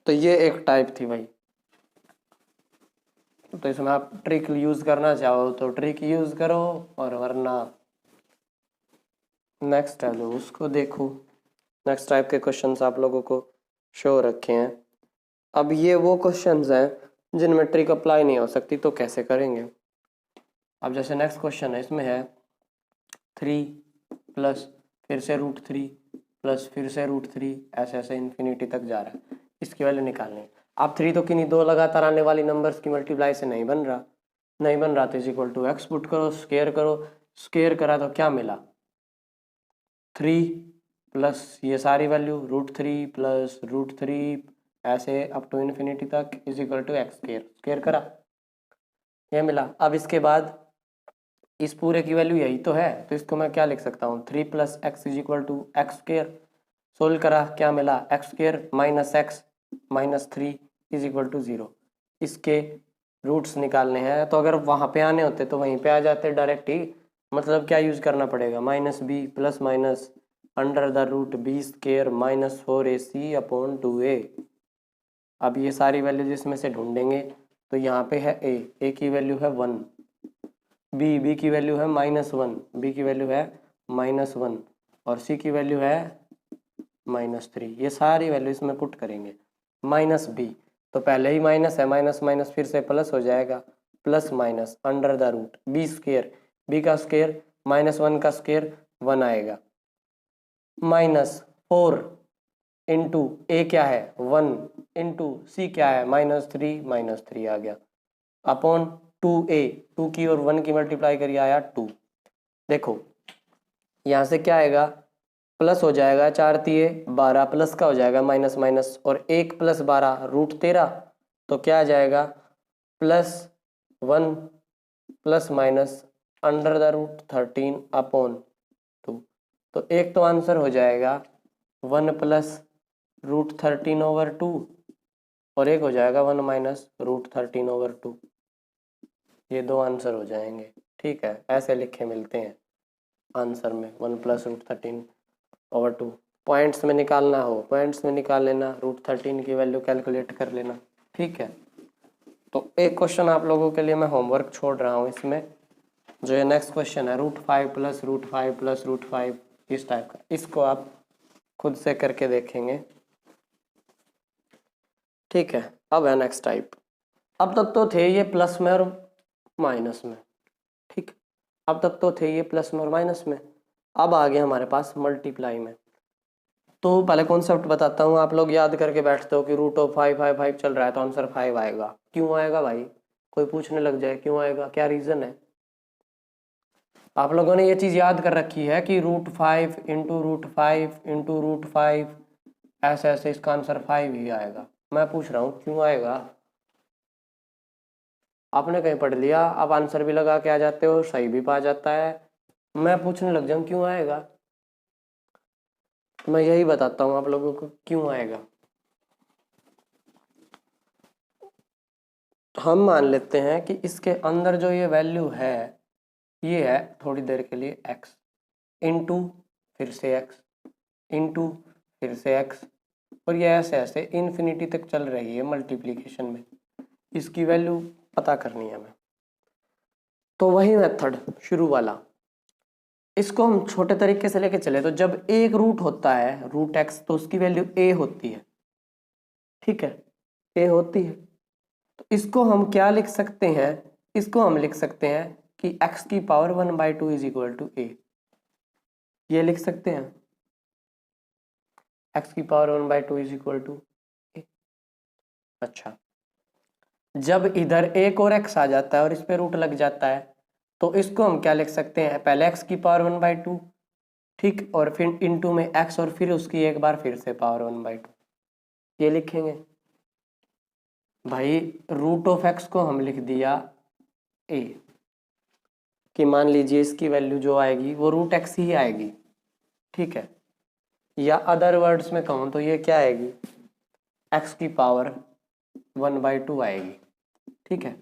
तो ये एक टाइप थी भाई। तो इसमें आप ट्रिक यूज करना चाहो तो ट्रिक यूज करो और वरना नेक्स्ट है जो उसको देखो। नेक्स्ट टाइप के क्वेश्चंस आप लोगों को शो रखे हैं। अब ये वो क्वेश्चंस हैं जिनमें ट्रिक अप्लाई नहीं हो सकती, तो कैसे करेंगे। अब जैसे नेक्स्ट क्वेश्चन है, इसमें है 3 प्लस फिर से √3 प्लस फिर से √3 ऐसे ऐसे इन्फिनिटी तक जा रहा है, इसकी वैल्यू निकालनी है। आप 3 तो किन्हीं दो लगातार आने वाली नंबर्स की मल्टीप्लाई से नहीं बन रहा तो is equal to x put करो, स्क्वायर करो, स्क्वायर करा तो क्या मिला 3 प्लस ये सारी वैल्यू √3 प्लस √3 ऐसे अप टू इन्फिनिटी तक is equal to x square, square करा ये मिला। अब इसके बाद इस पूरे की वैल्यू यही तो है, तो इसको मैं क्या लिख सकता हूँ 3 plus x is equal to x square. Solve करा क्या मिला x square minus x minus 3 is equal to 0। इसके रूट्स निकालने हैं, तो अगर वहाँ पे आने होते तो वहीं पे आ जाते डायरेक्ट ही। मतलब क्या यूज करना पड़ेगा minus b plus minus under the root b square minus 4ac upon 2a। अब ये सारी वैल्यूज इसमें से ढूंढेंगे तो यहाँ पे है a की वैल्यू है 1, b की वैल्यू है -1, b की वैल्यू है -1 और c की वैल्यू है -3। ये सारी वैल्यू इसमें पुट करेंगे। -b तो पहले ही माइनस है, माइनस माइनस फिर से प्लस हो जाएगा, plus minus under the root b square, b का स्क्वायर -1 का स्क्वायर 1 आएगा, -4 इंटू ए क्या है 1 इंटू सी क्या है -3 आ गया अपॉन 2a, 2 की और 1 की मल्टीप्लाई करिए आया 2। देखो यहाँ से क्या आएगा प्लस हो जाएगा 4 तिये 12 प्लस का हो जाएगा माइनस माइनस और 1 प्लस 12 √13, तो क्या आ जाएगा +1 plus minus under the root 13 upon 2। तो एक तो आंसर हो जाएगा 1 प्लस √13/2 और एक हो जाएगा 1 माइनस √13/2। ये 2 आंसर हो जाएंगे। ठीक है, ऐसे लिखे मिलते हैं आंसर में 1 + √13/2। पॉइंट्स में निकालना हो पॉइंट्स में निकाल लेना, √13 की वैल्यू कैलकुलेट कर लेना। ठीक है, तो एक क्वेश्चन आप लोगों के लिए मैं होमवर्क छोड़ रहा हूँ इसमें, जो ये नेक्स्ट क्वेश्चन है √5 + √5 + √5 इस टाइप का, इसको आप खुद से करके देखेंगे। ठीक है, अब है नेक्स्ट टाइप। अब तक तो थे ये प्लस में और माइनस में। ठीक, अब तक तो थे ये प्लस में और माइनस में, अब आ गए हमारे पास मल्टीप्लाई में। तो पहले कॉन्सेप्ट बताता हूँ, आप लोग याद करके बैठते हो कि √5 चल रहा है तो आंसर 5 आएगा। क्यों आएगा भाई? कोई पूछने लग जाए क्यों आएगा, क्या रीजन है? आप लोगों ने ये चीज याद कर रखी है कि √5 × √5 × √5 ऐसे ऐसे इसका आंसर 5 ही आएगा। मैं पूछ रहा हूँ क्यों आएगा? आपने कहीं पढ़ लिया, आप आंसर भी लगा के आ जाते हो, सही भी पा जाता है। मैं पूछने लग जाऊँ क्यों आएगा, मैं यही बताता हूँ आप लोगों को क्यों आएगा। हम मान लेते हैं कि इसके अंदर जो ये वैल्यू है ये है थोड़ी देर के लिए x इंटू फिर से x इंटू फिर से x, और ये ऐसे ऐसे इन्फिनिटी तक चल रही है मल्टीप्लिकेशन में। इसकी वैल्यू पता करनी है हमें, तो वही मेथड शुरू वाला, इसको हम छोटे तरीके से लेके चले तो जब एक रूट होता है √x तो उसकी वैल्यू a होती है। ठीक है, a होती है, तो इसको हम क्या लिख सकते हैं? इसको हम लिख सकते हैं कि x⁴ 1/2 = a। ये लिख सकते हैं x⁴ 1/2 = a। अच्छा, जब इधर एक और x आ जाता है और इस पे रूट लग जाता है तो इसको हम क्या लिख सकते हैं? पहले x⁴ 1/2, ठीक, और फिर इंटू में x और फिर उसकी एक बार फिर से पावर 1/2, ये लिखेंगे भाई। √x को हम लिख दिया a, कि मान लीजिए इसकी वैल्यू जो आएगी वो √x ही आएगी। ठीक है, या अदर वर्ड्स में कहूँ तो ये क्या आएगी? x⁴ 1/2 आएगी। ठीक है,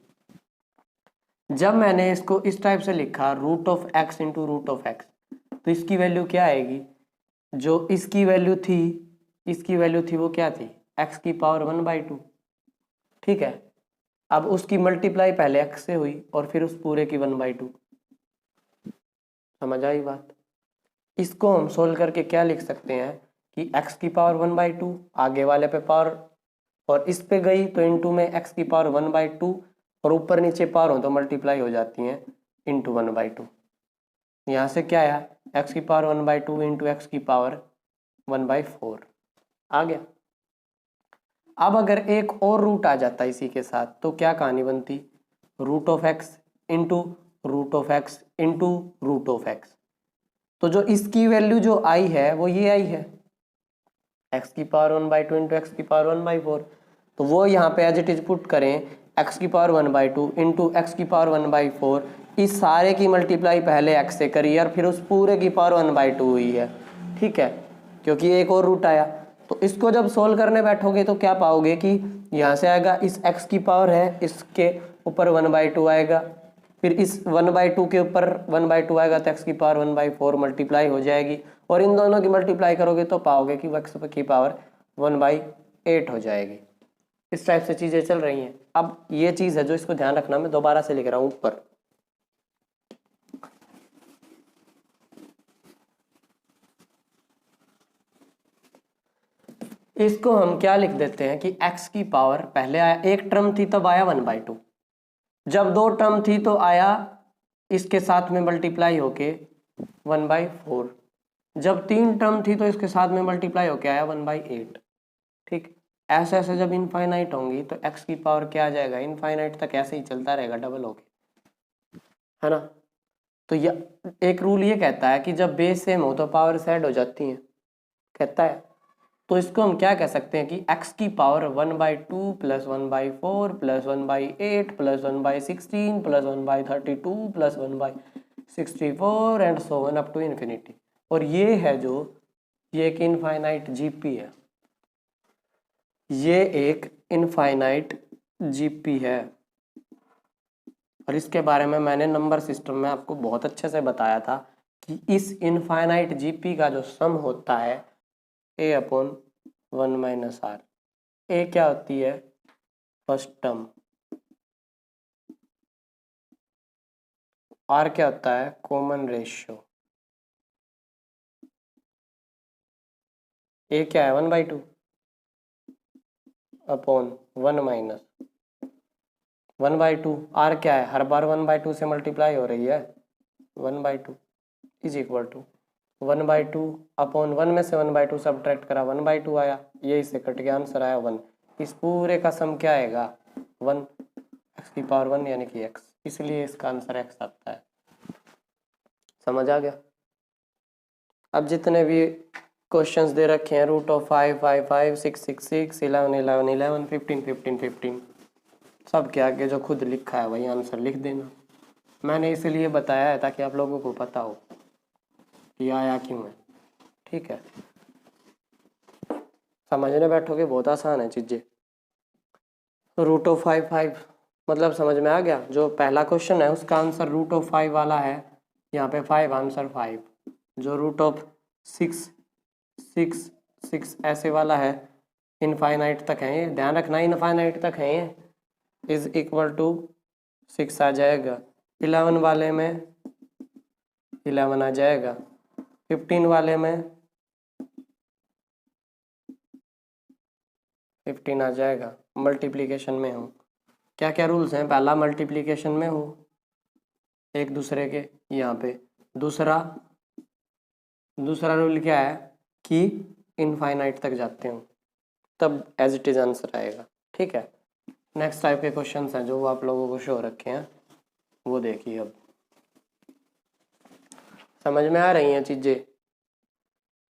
जब मैंने इसको इस टाइप से लिखा √x × √x, तो इसकी वैल्यू क्या आएगी? जो इसकी वैल्यू थी वो क्या थी? x⁴ 1/2। ठीक है, अब उसकी मल्टीप्लाई पहले x से हुई और फिर उस पूरे की 1/2। समझ आई बात? इसको हम सोल्व करके क्या लिख सकते हैं कि x⁴ 1/2 आगे वाले पे पावर और इस पे गई तो इंटू में x⁴ 1/2 और ऊपर नीचे पावर हो तो मल्टीप्लाई हो जाती हैं इंटू 1/2। यहाँ से क्या आया? x⁴ 1/2 इंटू x⁴ 1/4 आ गया। अब अगर एक और रूट आ जाता इसी के साथ तो क्या कहानी बनती? √x into √x into √x। तो जो इसकी वैल्यू जो आई है वो ये आई है x⁴ 1/2 इंटू x⁴ 1/4। तो वो यहाँ पे एज इट इज पुट करें x⁴ 1/2 इंटू x⁴ 1/4। इस सारे की मल्टीप्लाई पहले x से करी और फिर उस पूरे की पावर 1/2 हुई है। ठीक है, क्योंकि एक और रूट आया, तो इसको जब सोल्व करने बैठोगे तो क्या पाओगे कि यहाँ से आएगा इस x की पावर है, इसके ऊपर 1/2 आएगा, फिर इस 1/2 के ऊपर 1/2 आएगा तो x⁴ 1/4 मल्टीप्लाई हो जाएगी, और इन दोनों की मल्टीप्लाई करोगे तो पाओगे कि x⁴ 1/8 हो जाएगी। इस टाइप से चीजें चल रही हैं। अब ये चीज है जो इसको ध्यान रखना, मैं दोबारा से लिख रहा हूं ऊपर। इसको हम क्या लिख देते हैं कि x की पावर पहले आया, एक टर्म थी तब आया 1/2, जब दो टर्म थी तो आया इसके साथ में मल्टीप्लाई होके 1/4, जब तीन टर्म थी तो इसके साथ में मल्टीप्लाई होके आया 1/8। ठीक, ऐसे ऐसे जब इनफाइनाइट होंगी तो x की पावर क्या आ जाएगा? इनफाइनाइट तक ऐसे ही चलता रहेगा डबल होके, है ना। तो यह एक रूल ये कहता है कि जब बेस सेम हो तो पावर ऐड हो जाती है, कहता है। तो इसको हम क्या कह सकते हैं कि x की power 1/2 + 1/4 + 1/8 + 1/16 + 1/32 + 1/64 and so on up to infinity. और ये है जो ये एक इनफाइनाइट जीपी है, ये एक इनफाइनाइट जीपी है। और इसके बारे में मैंने नंबर सिस्टम में आपको बहुत अच्छे से बताया था कि इस इनफाइनाइट जीपी का जो सम होता है ए अपॉन 1 माइनस आर। ए क्या होती है? First term. आर क्या होता है? Common ratio. ए क्या है? 1/2 अपॉन 1 माइनस 1/2। आर क्या है? हर बार 1/2 से मल्टीप्लाई हो रही है। 1/2 इज इक्वल टू 1/2 अपॉन 1 में से 1/2 सब्ट्रैक्ट करा 1/2 आया, ये इससे कट गया, आंसर आया 1। इस पूरे का सम क्या आएगा? 1 एक्स की पावर 1 यानी कि x, इसलिए इसका आंसर x आता है। समझ आ गया? अब जितने भी क्वेश्चंस दे रखे हैं √5 5 5 6 6 6 11 11 11 15 15 15 सब के आगे जो खुद लिखा है वही आंसर लिख देना। मैंने इसलिए बताया है ताकि आप लोगों को पता हो कि आया क्यों है। ठीक है, समझने बैठोगे बहुत आसान है चीज़ें। √5 5 मतलब समझ में आ गया। जो पहला क्वेश्चन है उसका आंसर √5 वाला है, यहाँ पे 5 आंसर 5। जो √6 6 6 ऐसे वाला है, इनफाइनाइट तक है ये, ध्यान रखना इनफाइनाइट तक है ये, इज इक्वल टू 6 आ जाएगा। 11 वाले में 11 आ जाएगा। 15 वाले में 15 आ जाएगा। मल्टीप्लिकेशन में हूँ, क्या क्या रूल्स हैं? पहला मल्टीप्लिकेशन में हूँ एक दूसरे के यहाँ पे। दूसरा रूल क्या है कि इनफाइनाइट तक जाते हूँ, तब एज इट इज आंसर आएगा। ठीक है, नेक्स्ट टाइप के क्वेश्चंस हैं जो आप लोगों को शो रखे हैं, वो देखिए। अब समझ में आ रही हैं चीज़ें?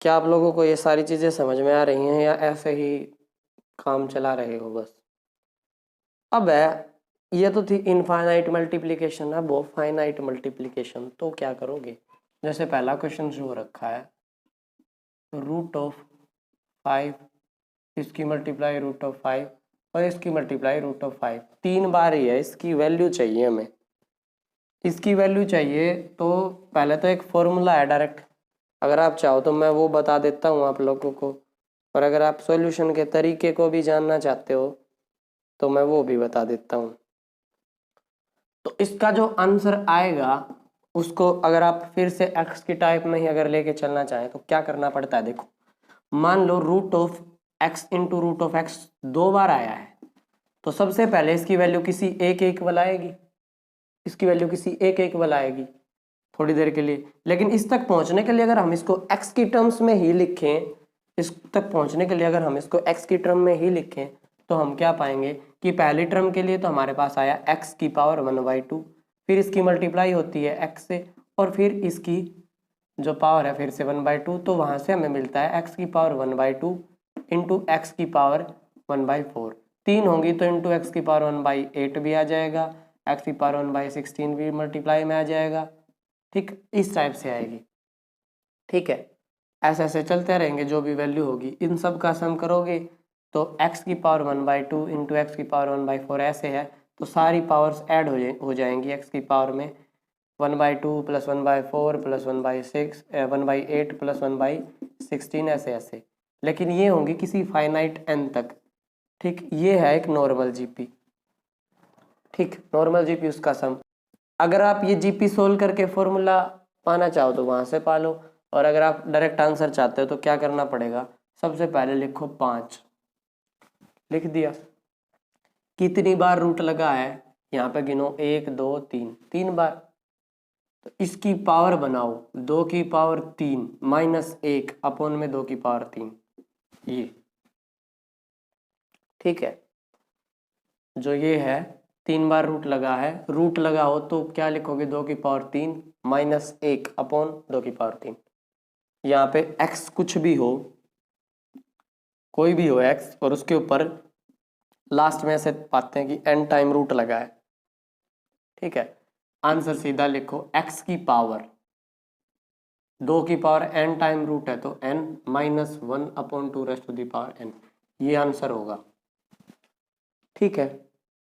क्या आप लोगों को ये सारी चीज़ें समझ में आ रही हैं या ऐसे ही काम चला रहे हो बस? अब है, ये तो थी इनफाइनाइट मल्टीप्लिकेशन। अब वो फाइनाइट मल्टीप्लिकेशन, तो क्या करोगे? जैसे पहला क्वेश्चन जो रखा है √5, इसकी मल्टीप्लाई √5 और इसकी मल्टीप्लाई √5, 3 बार ही है। इसकी वैल्यू चाहिए हमें, इसकी वैल्यू चाहिए तो पहले तो एक फॉर्मूला है डायरेक्ट, अगर आप चाहो तो मैं वो बता देता हूँ आप लोगों को, और अगर आप सॉल्यूशन के तरीके को भी जानना चाहते हो तो मैं वो भी बता देता हूँ। तो इसका जो आंसर आएगा उसको अगर आप फिर से x की टाइप में ही अगर लेके चलना चाहें तो क्या करना पड़ता है? देखो, मान लो √x इंटू √x 2 बार आया है, तो सबसे पहले इसकी वैल्यू किसी एक इक्वल आएगी, इसकी वैल्यू किसी एक इक्वल आएगी थोड़ी देर के लिए। लेकिन इस तक पहुंचने के लिए अगर हम इसको x की टर्म्स में ही लिखें, इस तक पहुंचने के लिए अगर हम इसको x की टर्म में ही लिखें तो हम क्या पाएंगे कि पहली टर्म के लिए तो हमारे पास आया x की पावर 1/2, फिर इसकी मल्टीप्लाई होती है x से, और फिर इसकी जो पावर है फिर से 1/2, तो वहां से हमें मिलता है x की पावर 1/2 इंटू एक्स की पावर 1/4। 3 होंगी तो इंटू एक्स की पावर 1/8 भी आ जाएगा, एक्स की पावर 1/16 भी मल्टीप्लाई में आ जाएगा। ठीक, इस टाइप से आएगी। ठीक है, ऐसे ऐसे चलते रहेंगे, जो भी वैल्यू होगी इन सब का सम करोगे तो x की पावर 1/2 इंटू एक्स की पावर 1/4 ऐसे है, तो सारी पावर्स ऐड हो जाएंगी x की पावर में। 1/2 प्लस 1/4 प्लस 1/6 1/8 प्लस 1/16 ऐसे ऐसे, लेकिन ये होंगी किसी फाइनाइट n तक। ठीक, ये है एक नॉर्मल जीपी। ठीक, नॉर्मल जीपी उसका सम। अगर आप ये जीपी सोल्व करके फॉर्मूला पाना चाहो तो वहां से पा लो, और अगर आप डायरेक्ट आंसर चाहते हो तो क्या करना पड़ेगा? सबसे पहले लिखो 5, लिख दिया। कितनी बार रूट लगा है यहाँ पे गिनो, 1 2 3, 3 बार। तो इसकी पावर बनाओ 2 की पावर 3 माइनस 1 अपॉन में 2 की पावर 3, ये। ठीक है, जो ये है 3 बार रूट लगा है, रूट लगा हो तो क्या लिखोगे? 2 की पावर 3 माइनस 1 अपॉन 2 की पावर 3। यहाँ पे x कुछ भी हो, कोई भी हो x, और उसके ऊपर लास्ट में से पाते हैं कि n टाइम रूट लगा है। ठीक है, आंसर सीधा लिखो, x की पावर 2 की पावर n टाइम रूट है तो n minus 1 upon 2 raise to the power n, ये आंसर होगा। ठीक है,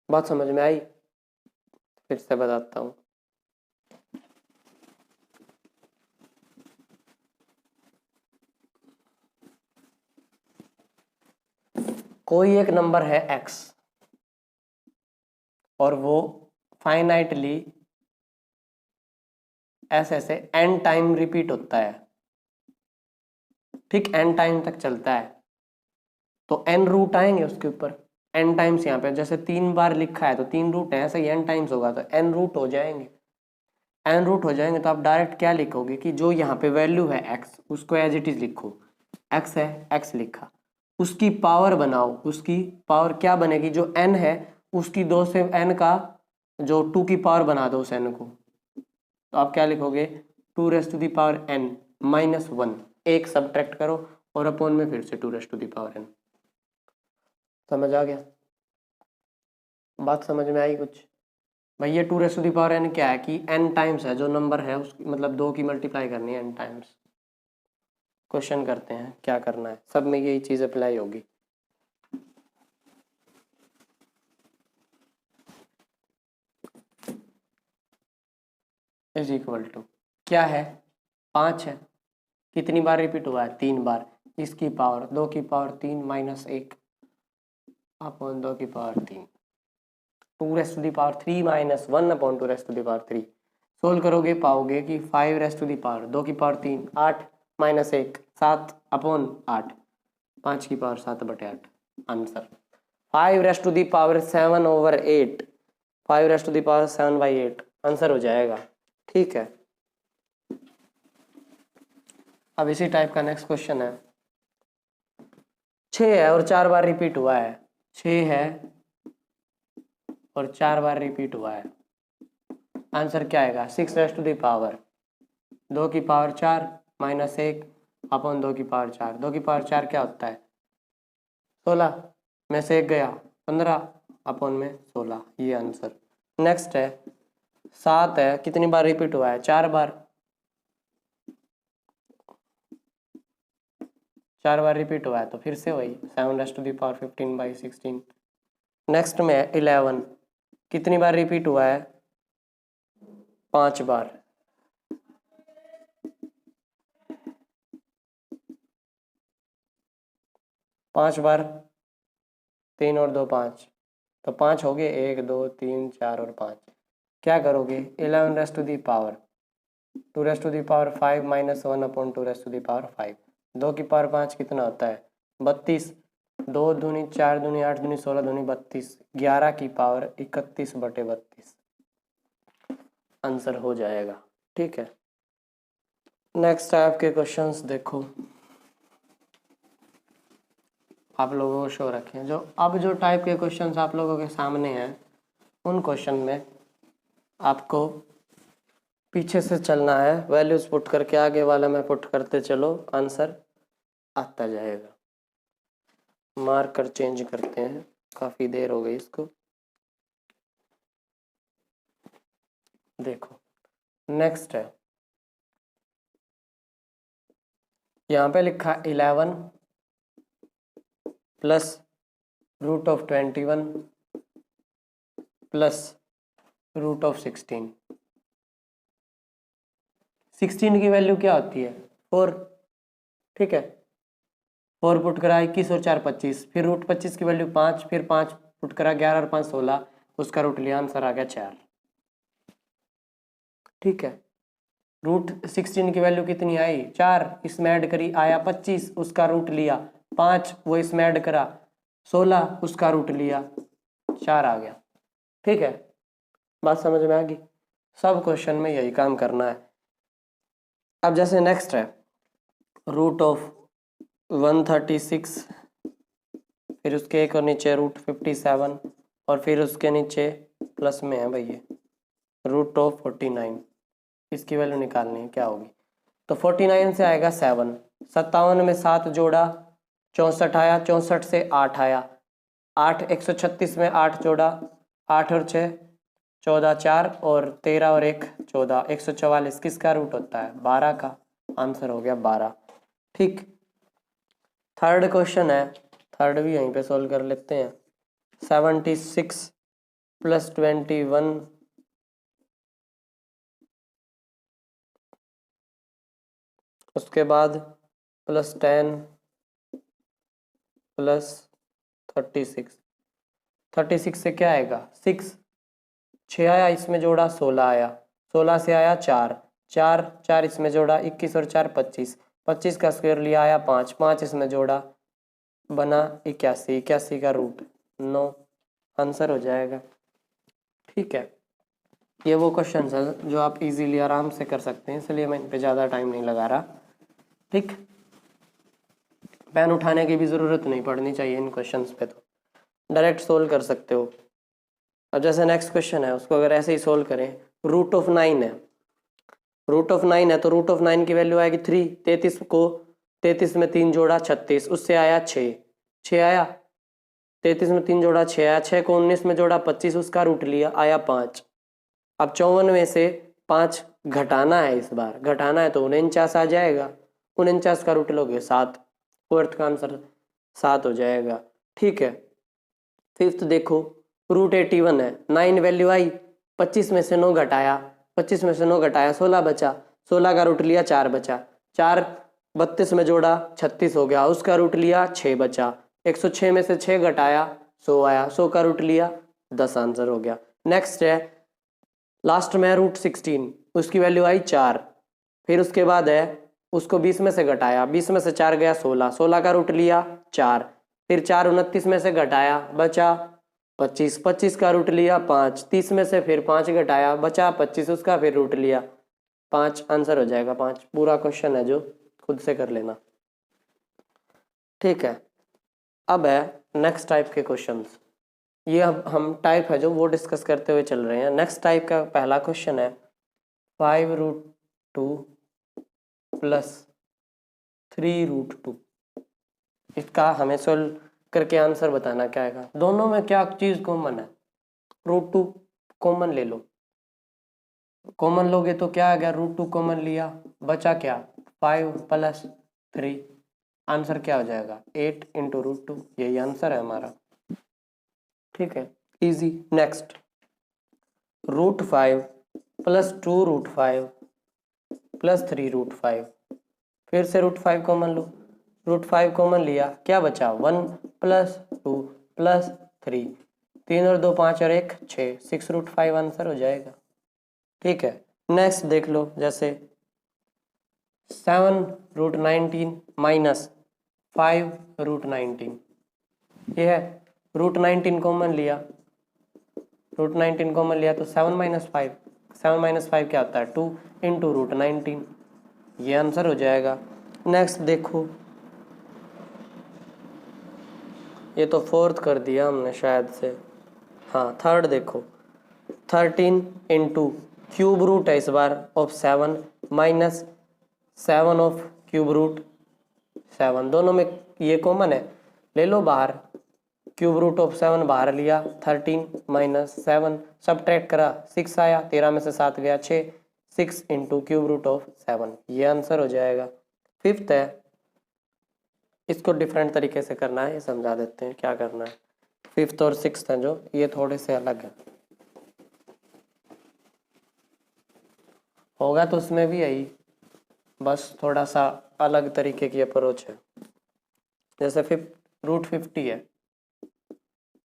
बात समझ में आई? फिर से बताता हूँ। कोई एक नंबर है x और वो फाइनाइटली ऐसे ऐसे n टाइम रिपीट होता है, ठीक, n टाइम तक चलता है, तो n रूट आएंगे उसके ऊपर, n टाइम्स। यहाँ पे जैसे 3 बार लिखा है तो 3 रूट है, ऐसे ही n टाइम्स होगा तो n रूट हो जाएंगे। n रूट हो जाएंगे तो आप डायरेक्ट क्या लिखोगे कि जो यहाँ पे वैल्यू है x उसको एज इट इज लिखो। x है, x लिखा, उसकी पावर बनाओ, उसकी पावर क्या बनेगी, जो n है उसकी 2 से n का जो 2 की पावर बना दो उस n को, तो आप क्या लिखोगे 2 raise to the power n minus 1, एक सब्ट्रैक्ट करो और अपॉन में फिर से 2 raise to the power n। समझ आ गया? बात समझ में आई कुछ? भाई ये 2 raise to the power n क्या है कि n टाइम्स है, जो नंबर है उसकी मतलब 2 की मल्टीप्लाई करनी है n टाइम्स। क्वेश्चन करते हैं क्या करना है, सब में यही चीज़ अप्लाई होगी। इज इक्वल टू क्या है, 5 है, कितनी बार रिपीट हुआ है, 3 बार, इसकी पावर 2 की पावर 3 माइनस 1 अपॉन 2 की power 3, 2 raise to the power 3 minus 1 upon 2 raise to the power 3। Solve करोगे पाओगे कि 5 रेज़ टू दी पावर 2 की पावर 3 8 माइनस 1 7 अपॉन 8, 5 की power 7/8। Answer 5 raise to the power 7/8, 5 raise to the power 7/8 answer हो जाएगा। ठीक है, अब इसी टाइप का नेक्स्ट क्वेश्चन है। 6 है और 4 बार रिपीट हुआ है, 6 है और 4 बार रिपीट हुआ है, आंसर क्या आएगा 6 रेज़ टू दी पावर 2 की पावर 4 माइनस 1 अपॉन 2 की पावर 4, 2 की पावर 4 क्या होता है 16 में से 1 गया 15 अपॉन में 16, ये आंसर। नेक्स्ट है 7 है, कितनी बार रिपीट हुआ है 4 बार, 4 बार रिपीट हुआ है तो फिर से वही 7 raise to the power 15/16। Next में 11, कितनी बार रिपीट हुआ है 5 बार, 5 बार, 3 और 2 5, तो 5 हो गए, 1 2 3 4 और 5। क्या करोगे 11 raise to the power 2 raise to the power 5 minus 1 upon 2 raise to the power 5, 2 की पावर 5 कितना होता है 32, 2 दूनी 4 दूनी 8 दूनी 16 दूनी 32, 11 की पावर 31/32 आंसर हो जाएगा। ठीक है, नेक्स्ट टाइप के क्वेश्चंस देखो आप लोगों को शो रखें। जो अब जो टाइप के क्वेश्चंस आप लोगों के सामने हैं उन क्वेश्चन में आपको पीछे से चलना है, वैल्यूज पुट करके आगे वाला में पुट करते चलो, आंसर आता जाएगा। मार्कर चेंज करते हैं, काफ़ी देर हो गई इसको। देखो नेक्स्ट है, यहाँ पे लिखा 11 plus root of 21 plus root of 16। 16 की वैल्यू क्या होती है 4, ठीक है, 4 पुट करा 21 और 4 25, फिर रूट 25 की वैल्यू 5, फिर 5 पुट करा 11 और 5 16, उसका रूट लिया, आंसर आ गया 4। ठीक है, रूट 16 की वैल्यू कितनी आई 4, इसमें ऐड करी आया 25, उसका रूट लिया 5, वो इसमें ऐड करा 16, उसका रूट लिया 4 आ गया। ठीक है, बात समझ में आ गई? सब क्वेश्चन में यही काम करना है। अब जैसे नेक्स्ट है रूट ऑफ 136, फिर उसके एक और नीचे रूट 57 और फिर उसके नीचे प्लस में है भैया रूट ऑफ 49, इसकी वैल्यू निकालनी है क्या होगी। तो 49 से आएगा 7, 57 में 7 जोड़ा 64 आया, 64 से 8 आया, 8 136 में 8 जोड़ा 8 और 6 14, 4 और 13 और 1 14, 144, किसका रूट होता है 12 का, आंसर हो गया 12। ठीक, थर्ड क्वेश्चन है, थर्ड भी यहीं पे सोल्व कर लेते हैं। 76 प्लस 21 उसके बाद +10 +36, 36 से क्या आएगा 6, 6 आया, इसमें जोड़ा 16 आया, 16 से आया 4, 4 इसमें जोड़ा 21 और 4 25, 25 का स्क्वायर लिया आया 5, 5 इसमें जोड़ा बना 81, 81 का रूट 9, आंसर हो जाएगा। ठीक है, ये वो क्वेश्चन है जो आप इजीली आराम से कर सकते हैं, इसलिए मैं इन पे ज़्यादा टाइम नहीं लगा रहा। ठीक, पेन उठाने की भी ज़रूरत नहीं पड़नी चाहिए इन क्वेश्चंस पे, तो डायरेक्ट सोल्व कर सकते हो। अब जैसे नेक्स्ट क्वेश्चन है उसको अगर ऐसे ही सोल्व करें, √9 है, √9 है तो √9 की वैल्यू आएगी 3, 33 में 3 जोड़ा 36, उससे आया 6, 6 आया, 33 में 3 जोड़ा 6 आया, 6 को 19 में जोड़ा 25, उसका रूट लिया आया 5। अब 54 में से 5 घटाना है, इस बार घटाना है तो 49 आ जाएगा, 49 का रूट लोगे 7, फोर्थ का आंसर 7 हो जाएगा। ठीक है, फिफ्थ देखो, √81 है, 9 वैल्यू आई, 25 में से 9 घटाया, 25 में से 9 घटाया 16 बचा, 16 का रूट लिया 4 बचा, 4 32 में जोड़ा 36 हो गया, उसका रूट लिया 6 बचा, 106 में से 6 घटाया 100 आया, 100 का रूट लिया 10, आंसर हो गया। नेक्स्ट है लास्ट में √16, उसकी वैल्यू आई 4, फिर उसके बाद है उसको 20 में से घटाया, 20 में से 4 गया 16, 16 का रूट लिया 4, फिर 4 29 में से घटाया बचा 25, 25 का रूट लिया 5, 30 में से फिर 5 घटाया बचा 25, उसका फिर रूट लिया 5, आंसर हो जाएगा 5। पूरा क्वेश्चन है जो खुद से कर लेना। ठीक है, अब है नेक्स्ट टाइप के क्वेश्चंस, ये अब हम टाइप है जो वो डिस्कस करते हुए चल रहे हैं। नेक्स्ट टाइप का पहला क्वेश्चन है 5√2 + 3√2, इसका हमें सोल्व करके आंसर बताना क्या आएगा। दोनों में क्या चीज़ कॉमन है, √2 कॉमन ले लो, कॉमन लोगे तो क्या आ गया, √2 कॉमन लिया, बचा क्या 5 + 3, आंसर क्या हो जाएगा 8 × √2, यही आंसर है हमारा। ठीक है, इजी। नेक्स्ट √5 + 2√5 + 3√5, फिर से √5 कॉमन लो, √5 कॉमन लिया, क्या बचा 1 + 2 + 3, 3 और 2 5 और 1 6, 6√5 आंसर हो जाएगा। ठीक है, नेक्स्ट देख लो, जैसे 7√19 - 5√19, ये है √19 कॉमन लिया, √19 कॉमन लिया तो 7 - 5, 7 - 5 क्या होता है 2 × √19, ये आंसर हो जाएगा। नेक्स्ट देखो, ये तो फोर्थ कर दिया हमने शायद से, हाँ थर्ड देखो, 13 × क्यूब रूट है इस बार ऑफ 7 - 7 ऑफ क्यूब रूट 7, दोनों में ये कॉमन है, ले लो बाहर, क्यूब रूट ऑफ 7 बाहर लिया, 13 - 7 सब्ट्रैक्ट करा 6 आया, 13 में से 7 गया 6, 6 × क्यूब रूट ऑफ 7, ये आंसर हो जाएगा। फिफ्थ है, इसको डिफरेंट तरीके से करना है, ये समझा देते हैं क्या करना है। फिफ्थ और सिक्स्थ हैं जो, ये थोड़े से अलग है, होगा तो उसमें भी यही, बस थोड़ा सा अलग तरीके की अप्रोच है। जैसे √50 है,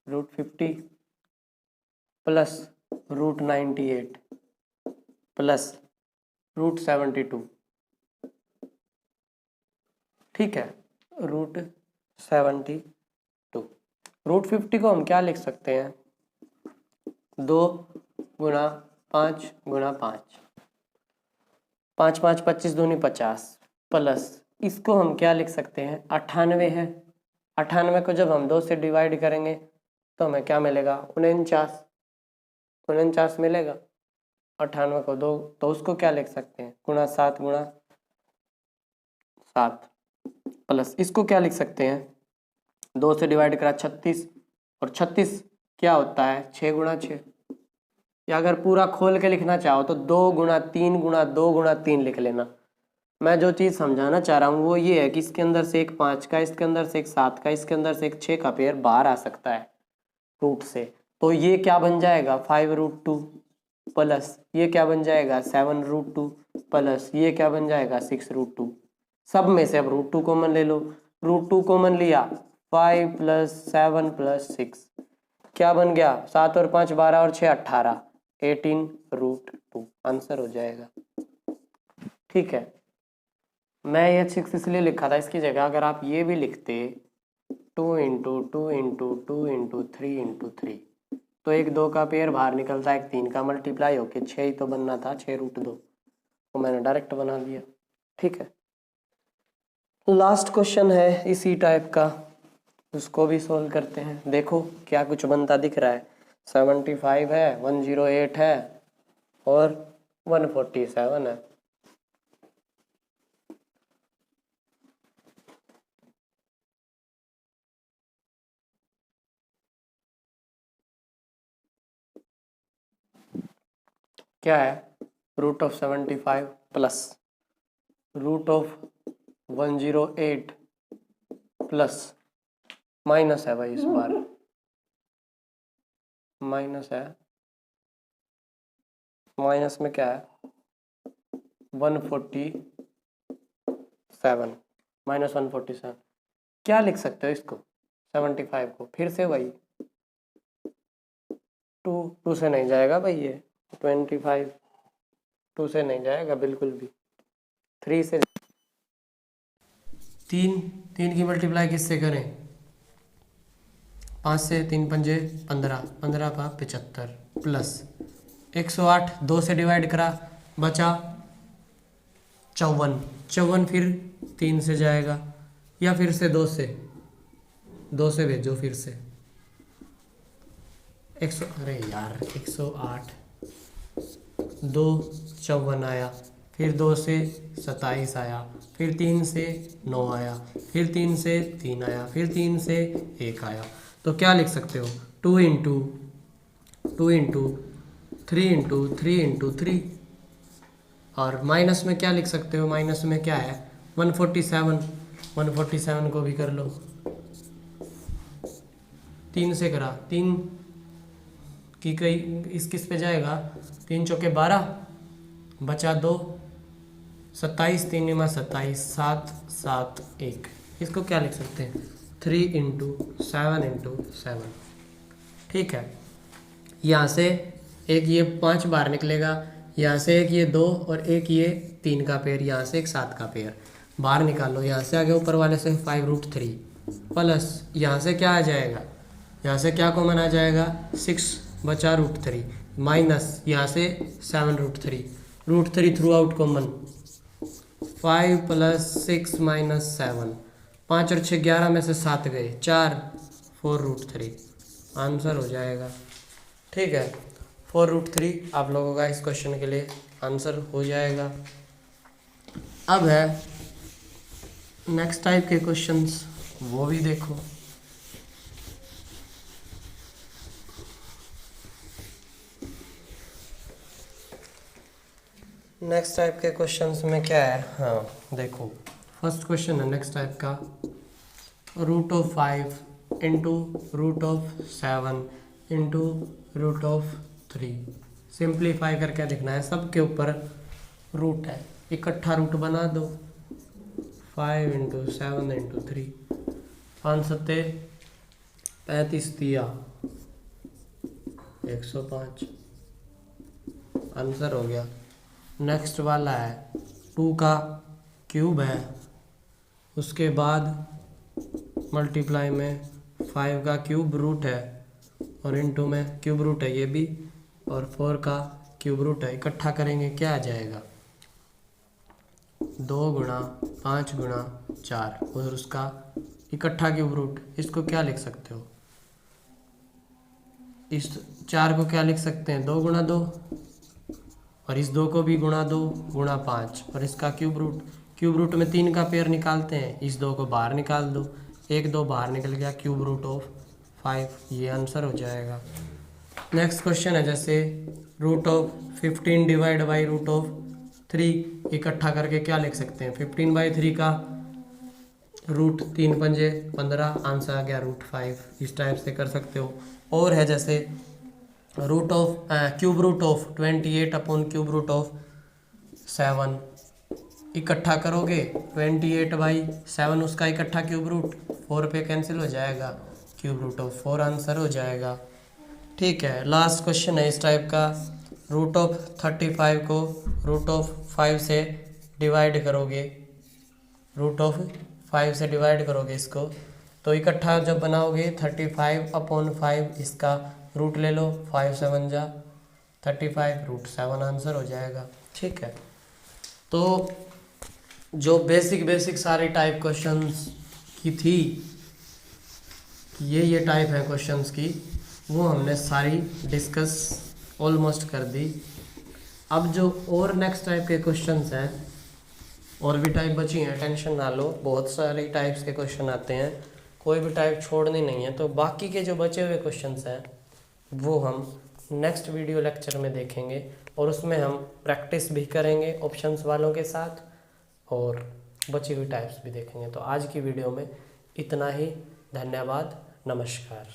√50 + √98 + √72, ठीक है, √72, √50 को हम क्या लिख सकते हैं 2 × 5 × 5, 5 5 25 दूनी 50, प्लस इसको हम क्या लिख सकते हैं 98 है, 98 को जब हम 2 से डिवाइड करेंगे तो हमें क्या मिलेगा 49, 49 मिलेगा, 98 को 2 तो उसको क्या लिख सकते हैं ×7 × 7, प्लस इसको क्या लिख सकते हैं 2 से डिवाइड करा 36, और 36 क्या होता है 6 × 6, या अगर पूरा खोल के लिखना चाहो तो 2 × 3 × 2 × 3 लिख लेना। मैं जो चीज़ समझाना चाह रहा हूँ वो ये है कि इसके अंदर से एक 5 का, इसके अंदर से एक 7 का, इसके अंदर से एक 6 का पेयर बाहर आ सकता है रूट से, तो ये क्या बन जाएगा 5√2 प्लस ये क्या बन जाएगा 7√2 प्लस ये क्या बन जाएगा 6√2, सब में से अब रूट 2 कॉमन ले लो, रूट 2 कॉमन लिया 5 + 7 + 6 क्या बन गया 7 और 5 12 और 6 18 18√2 आंसर हो जाएगा। ठीक है, मैं ये 6 इसलिए लिखा था, इसकी जगह अगर आप ये भी लिखते 2 × 2 × 2 × 3 × 3 तो एक 2 का पेयर बाहर निकलता है, एक 3 का मल्टीप्लाई होके 6 ही तो बनना था, 6√2 तो मैंने डायरेक्ट बना दिया। ठीक है, लास्ट क्वेश्चन है इसी टाइप का, उसको भी सोल्व करते हैं। देखो क्या कुछ बनता दिख रहा है, 75 है, 108 है और 147 है। क्या है, √75 प्लस √108 प्लस माइनस है भाई, इस बार माइनस है, माइनस में क्या है 147 -147 क्या लिख सकते हो इसको 75 को फिर से वही 2 से नहीं जाएगा भाई, ये 25 2 से नहीं जाएगा बिल्कुल भी, 3 से, 3 की मल्टीप्लाई किससे करें, 5 से, 3 पंजे 15, 15 का 75 प्लस 108 2 से डिवाइड करा बचा 54, 54 फिर 3 से जाएगा या फिर से 2 से भेजो फिर से 100, अरे यार 108 2 54 आया, फिर 2 से 27 आया, फिर 3 से 9 आया, फिर 3 से 3 आया, फिर 3 से 1 आया, तो क्या लिख सकते हो 2 × 3 × 3 × 3 और माइनस में क्या लिख सकते हो, माइनस में क्या है 147 को भी कर लो, 3 से करा 3 की कई इस किस पे जाएगा, 3 चौके 12 बचा 2 27 3 × 27 7 7 1 इसको क्या लिख सकते हैं 3 × 7 × 7। ठीक है, यहाँ से एक ये 5 बाहर निकलेगा, यहाँ से एक ये 2 और एक ये 3 का पेयर, यहाँ से एक 7 का पेयर बाहर निकालो, यहाँ से आगे ऊपर वाले से 5√3 प्लस यहाँ से क्या आ जाएगा, यहाँ से क्या कॉमन आ जाएगा 6 बचा √3 माइनस यहाँ से 7√3 थ्रू आउट कॉमन 5 + 6 - 7 5 और 6 11 में से 7 गए 4 4√3 आंसर हो जाएगा। ठीक है, 4√3 आप लोगों का इस क्वेश्चन के लिए आंसर हो जाएगा। अब है नेक्स्ट टाइप के क्वेश्चंस, वो भी देखो। नेक्स्ट टाइप के क्वेश्चंस में क्या है, हाँ देखो फर्स्ट क्वेश्चन है नेक्स्ट टाइप का, √5 × √7 × √3 सिंप्लीफाई करके दिखना है, सबके ऊपर रूट है, इकट्ठा रूट बना दो 5 × 7 × 3 5 सत्ते 35 दिया 105 आंसर हो गया। नेक्स्ट वाला है 2 का क्यूब है, उसके बाद मल्टीप्लाई में 5 का क्यूब रूट है और इनटू में क्यूब रूट है ये भी, और 4 का क्यूब रूट है, इकट्ठा करेंगे क्या आ जाएगा 2 × 5 × 4 और उसका इकट्ठा क्यूब रूट, इसको क्या लिख सकते हो, इस 4 को क्या लिख सकते हैं 2 × 2 और इस 2 को भी गुणा 2 × 5 और इसका क्यूब रूट में 3 का पेयर निकालते हैं, इस 2 को बाहर निकाल दो, 1 2 बाहर निकल गया, क्यूब रूट ऑफ 5 ये आंसर हो जाएगा। नेक्स्ट क्वेश्चन है जैसे √15 / √3 इकट्ठा करके क्या लिख सकते हैं 15/3 का रूट 3 पंजे 15 आंसर आ गया √5, इस टाइप से कर सकते हो। और है जैसे क्यूब रूट ऑफ 28 / √7 इकट्ठा करोगे 28/7 उसका इकट्ठा क्यूब रूट, 4 पे कैंसिल हो जाएगा, क्यूब रूट ऑफ 4 आंसर हो जाएगा। ठीक है, लास्ट क्वेश्चन है इस टाइप का, रूट ऑफ 35 को रूट ऑफ 5 से डिवाइड करोगे, रूट ऑफ 5 से डिवाइड करोगे इसको, तो इकट्ठा जब बनाओगे 35/5 इसका रूट ले लो, 5 7 जा 35 रूट 7 आंसर हो जाएगा। ठीक है, तो जो बेसिक सारी टाइप क्वेश्चंस की थी, ये टाइप है क्वेश्चंस की, वो हमने सारी डिस्कस ऑलमोस्ट कर दी। अब जो और नेक्स्ट टाइप के क्वेश्चंस हैं, और भी टाइप बची हैं, टेंशन ना लो, बहुत सारे टाइप्स के क्वेश्चन आते हैं, कोई भी टाइप छोड़नी नहीं है। तो बाकी के जो बचे हुए क्वेश्चंस हैं वो हम नेक्स्ट वीडियो लेक्चर में देखेंगे, और उसमें हम प्रैक्टिस भी करेंगे ऑप्शंस वालों के साथ, और बची हुई टाइप्स भी देखेंगे। तो आज की वीडियो में इतना ही, धन्यवाद, नमस्कार।